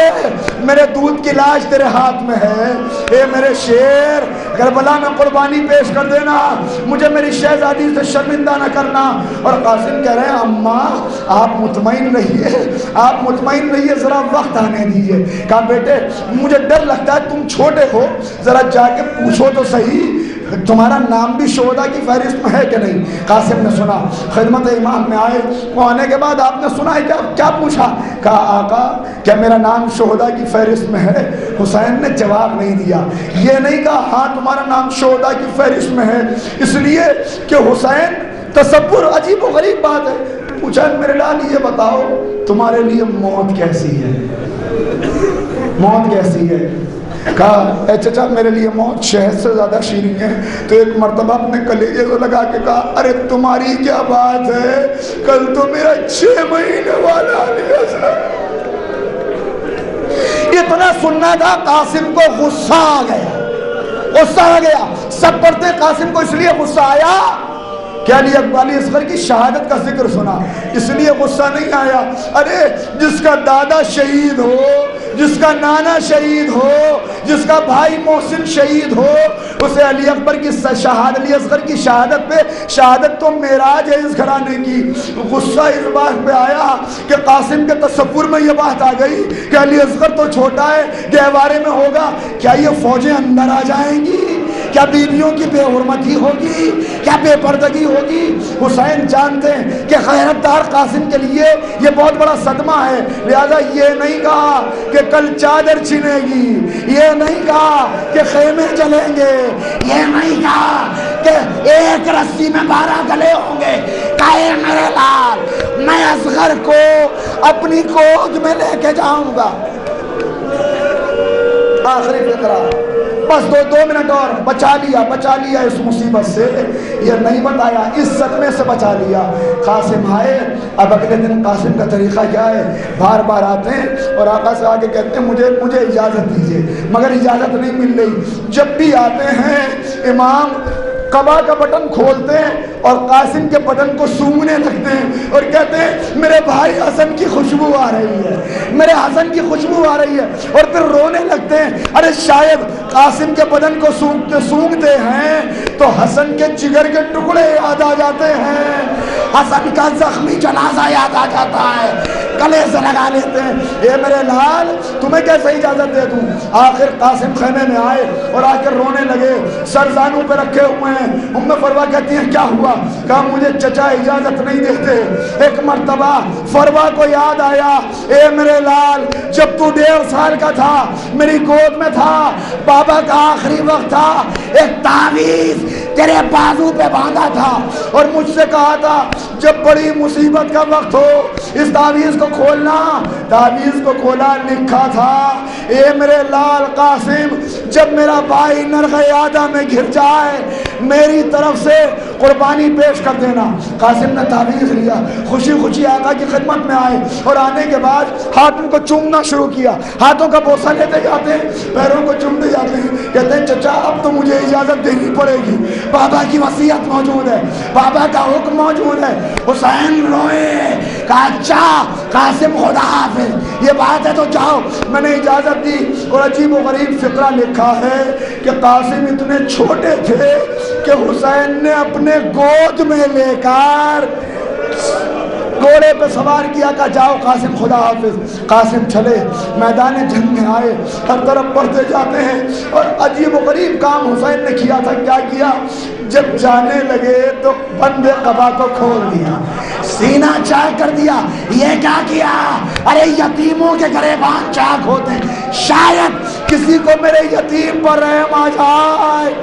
میرے دودھ کی لاش تیرے ہاتھ میں ہے، اے میرے شیر کربلا میں قربانی پیش کر دینا، مجھے میری شہزادی سے شرمندہ نہ کرنا۔ اور قاسم کہہ رہے ہیں اماں آپ مطمئن رہیے، آپ مطمئن رہیے، ذرا وقت آنے دیجیے۔ کہا بیٹے مجھے ڈر لگتا ہے، تم چھوٹے ہو، ذرا جا کے پوچھو تو صحیح تمہارا نام بھی شہداء کی فہرست میں ہے کہ نہیں۔ قاسم نے سنا، خدمت امام میں آئے، وہ آنے کے بعد آپ نے سنا ہے کیا پوچھا؟ کہا آقا کیا میرا نام شہداء کی فہرست میں ہے؟ حسین نے جواب نہیں دیا، یہ نہیں کہا ہاں تمہارا نام شہداء کی فہرست میں ہے، اس لیے کہ حسین تصور عجیب و غریب بات ہے۔ پوچھا میرے لال یہ بتاؤ تمہارے لیے موت کیسی ہے، موت کیسی ہے؟ کہا اے چچا میرے لیے موت شہد سے زیادہ شیریں ہے۔ تو ایک مرتبہ اپنے کلیجے کو لگا کے کہا ارے تمہاری کیا بات ہے، کل تو میرا 6 مہینے والا اتنا سننا تھا۔ قاسم کو غصہ آ گیا، غصہ آ گیا، سب پڑھتے قاسم کو اس لیے غصہ آیا کہ علی اکبر اصغر کی شہادت کا ذکر سنا، اس لیے غصہ نہیں آیا۔ ارے جس کا دادا شہید ہو، جس کا نانا شہید ہو، جس کا بھائی محسن شہید ہو، اسے علی اکبر کی شہادت، علی اصغر کی شہادت پہ، شہادت تو معراج ہے اس گھرانے کی۔ غصہ اس بات پہ آیا کہ قاسم کے تصور میں یہ بات آ گئی کہ علی اصغر تو چھوٹا ہے، گہوارے میں ہوگا، کیا یہ فوجیں اندر آ جائیں گی؟ کیا بیویوں کی بے حرمتی ہوگی؟ کیا بے پردگی ہوگی؟ حسین جانتے ہیں کہ غیرتدار قاسم کے لیے یہ بہت بڑا صدمہ ہے، لہذا یہ نہیں کہا کہ کل چادر چھنے گی، یہ نہیں کہا کہ خیمے جلیں گے، یہ نہیں کہا کہ ایک رسی میں 12 گلے ہوں گے۔ کہے میرے لال میں اصغر کو اپنی گود میں لے کے جاؤں گا۔ آخری فقرہ بس دو منٹ اور، بچا لیا اس مصیبت سے، یہ نہیں بتایا، اس صدمے سے بچا لیا۔ قاسم آئے، اب اگلے دن قاسم کا طریقہ کیا ہے، بار بار آتے ہیں اور آقا سے آگے کہتے ہیں مجھے اجازت دیجیے، مگر اجازت نہیں مل رہی۔ جب بھی آتے ہیں امام قبا کا بٹن کھولتے ہیں اور قاسم کے بدن کو سونگنے لگتے ہیں اور کہتے ہیں میرے بھائی حسن کی خوشبو آ رہی ہے، میرے حسن کی خوشبو آ رہی ہے، اور پھر رونے لگتے ہیں۔ ارے شاید قاسم کے بدن کو سونگتے ہیں تو حسن کے جگر کے ٹکڑے یاد آ جاتے ہیں، حسن کا زخمی جنازہ یاد آ جاتا ہے، گلے سے لگا لیتے ہیں۔ اے میرے لال تمہیں کیسے اجازت دے دوں؟ آخر قاسم خیمے میں آئے اور آ کر رونے لگے، سر زانوں پہ رکھے ہوئے ہیں۔ ام فروا کہتی ہیں کیا ہوا؟ کہا مجھے چچا اجازت نہیں دیتے۔ ایک مرتبہ فروا کو یاد آیا، اے میرے لال جب تو 1.5 سال کا تھا میری گود میں تھا، بابا کا آخری وقت تھا، ایک تعویذ تیرے بازو پہ باندھا تھا اور مجھ سے کہا تھا جب بڑی مصیبت کا وقت ہو اس تعویذ کو کھولنا۔ تعویذ کو کھولا، لکھا تھا اے میرے لال قاسم جب میرا بھائی نرغ عادہ میں گر جائے میری طرف سے قربانی پیش کر دینا۔ قاسم نے تعویذ لیا، خوشی خوشی آقا کی خدمت میں آئے اور آنے کے بعد ہاتھوں کو چومنا شروع کیا، ہاتھوں کا بوسہ لیتے جاتے ہیں، پیروں کو چومتے جاتے ہیں۔ کہتے ہیں چچا اب تو مجھے اجازت دینی پڑے گی، بابا کی وصیت موجود ہے، بابا کا حکم موجود ہے۔ حسین روئے، کہا اچھا قاسم خدا حافظ، یہ بات ہے تو جاؤ۔ میں نے اجازت دی اور عجیب و غریب فقرہ لکھا ہے کہ قاسم اتنے چھوٹے تھے کہ حسین نے اپنے گود میں لے کر گھوڑے پہ سوار کیا، کہا جاؤ قاسم خدا حافظ۔ قاسم چلے، میدان جنگ میں آئے، ہر طرف پڑھتے جاتے ہیں اور عجیب و غریب کام حسین نے کیا تھا۔ کیا کیا؟ جب جانے لگے تو بند قبا کو کھول دیا، سینہ چاک کر دیا۔ یہ کیا کیا؟ ارے یتیموں کے گریبان چاک ہوتے ہیں، شاید کسی کو میرے یتیم پر رحم آ جائے،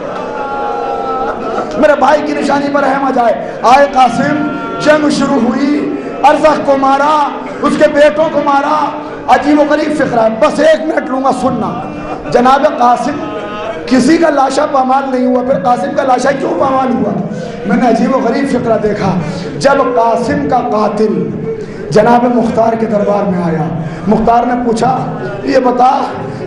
میرے بھائی کی نشانی پر رحم آ جائے۔ آئے قاسم، جنگ شروع ہوئی، ارزق کو مارا، اس کے بیٹوں کو مارا. عجیب و غریب فقرہ ہے، بس 1 منٹ لوں گا سننا. جناب قاسم کسی کا لاشا پامال نہیں ہوا، پھر قاسم کا لاشا کیوں پامال ہوا؟ میں نے عجیب و غریب فقرہ دیکھا. جب قاسم کا قاتل جناب مختار کے دربار میں آیا، مختار نے پوچھا یہ بتا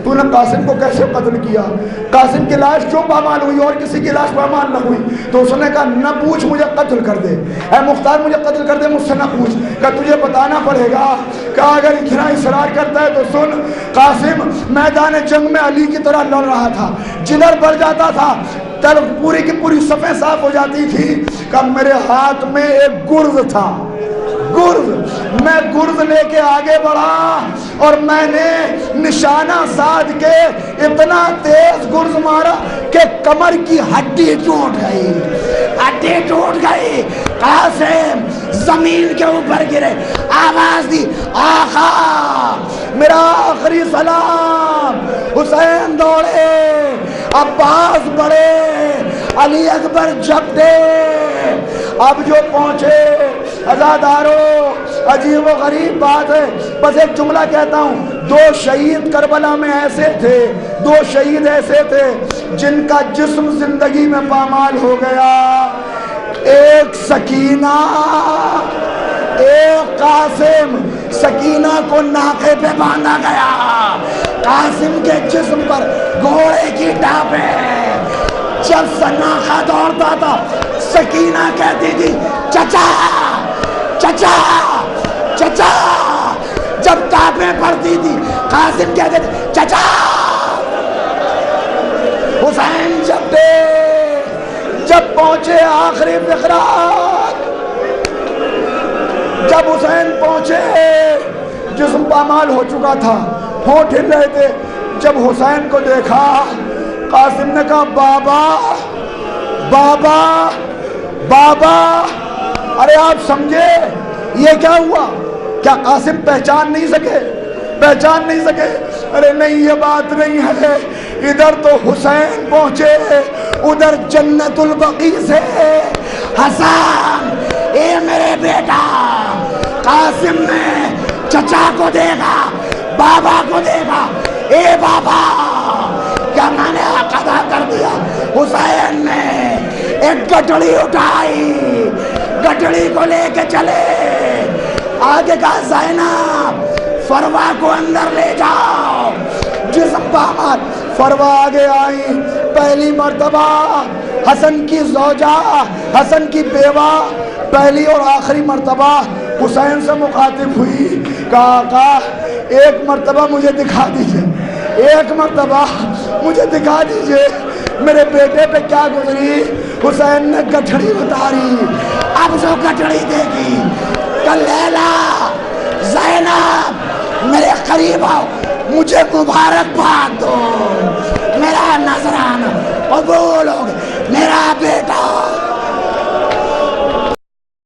تو نے قاسم کو کیسے قتل کیا؟ قاسم کی لاش کیوں پامال ہوئی اور کسی کی لاش پامال نہ ہوئی؟ تو اس نے کہا نہ پوچھ، مجھے قتل کر دے. اے مختار مجھے قتل کر دے، مجھ سے نہ پوچھ. کہ تجھے بتانا پڑے گا. کہا اگر اتنا اصرار کرتا ہے تو سن. قاسم میدان جنگ میں علی کی طرح لڑ رہا تھا، جدھر بڑھ جاتا تھا تب پوری کی پوری صفیں صاف ہو جاتی تھی. کہ میرے ہاتھ میں ایک گرز تھا، گرز. میں گرز لے کے آگے بڑھا اور میں نے نشانہ سادھ کے اتنا تیز گرز مارا کہ کمر کی ہڈی ٹوٹ گئی، ہڈی ٹوٹ گئی. قاسم زمین کے اوپر گرے، آواز دی آقا میرا آخری سلام. حسین دوڑے، عباس بڑھے، علی اکبر جھپٹے. اب جو پہنچے عزادارو، عجیب و غریب بات ہے، بس ایک جملہ کہتا ہوں. 2 شہید کربلا میں ایسے تھے، 2 شہید ایسے تھے جن کا جسم زندگی میں پامال ہو گیا. ایک سکینہ، ایک قاسم. سکینہ کو ناکے پہ باندھا گیا، قاسم کے جسم پر گھوڑے کی ٹاپیں. جب سناخہ دوڑتا تھا سکینہ کہتی تھی چچا چچا چچا. جب ٹاپیں پڑتی تھی قاسم کہتے تھے چچا. حسین جب پہنچے آخری فقرہ، جب حسین پہنچے جسم پامال ہو چکا تھا، ہونٹ ہل رہے تھے. جب حسین کو دیکھا قاسم نے کہا بابا بابا بابا. ارے آپ سمجھے یہ کیا ہوا؟ کیا قاسم پہچان نہیں سکے؟ پہچان نہیں سکے؟ ارے نہیں یہ بات نہیں ہے. ادھر تو حسین پہنچے، ادھر جنت البقیع سے حسن اے میرے بیٹا. قاسم نے چچا کو دیکھا، بابا کو دیکھا. اے بابا کیا میں نے حق ادا کر دیا؟ حسین نے ایک گٹڑی اٹھائی، گٹڑی کو لے کے چلے. آگے کہا زینب فروا کو اندر لے جاؤ. جسم پامال. فروا آگے آئی. پہلی مرتبہ حسن کی زوجہ، حسن کی بیوہ پہلی اور آخری مرتبہ حسین سے مخاطب ہوئی. کہا آقا ایک مرتبہ مجھے دکھا دیجئے، ایک مرتبہ مجھے دکھا دیجئے میرے بیٹے پہ کیا گزری. حسین نے گٹھڑی اتاری. اب جو گٹھڑی دیکھی کہ لیلا زینب میرے قریب آؤ، مجھے مبارکباد دو، میرا نذرانہ قبول ہو گیا.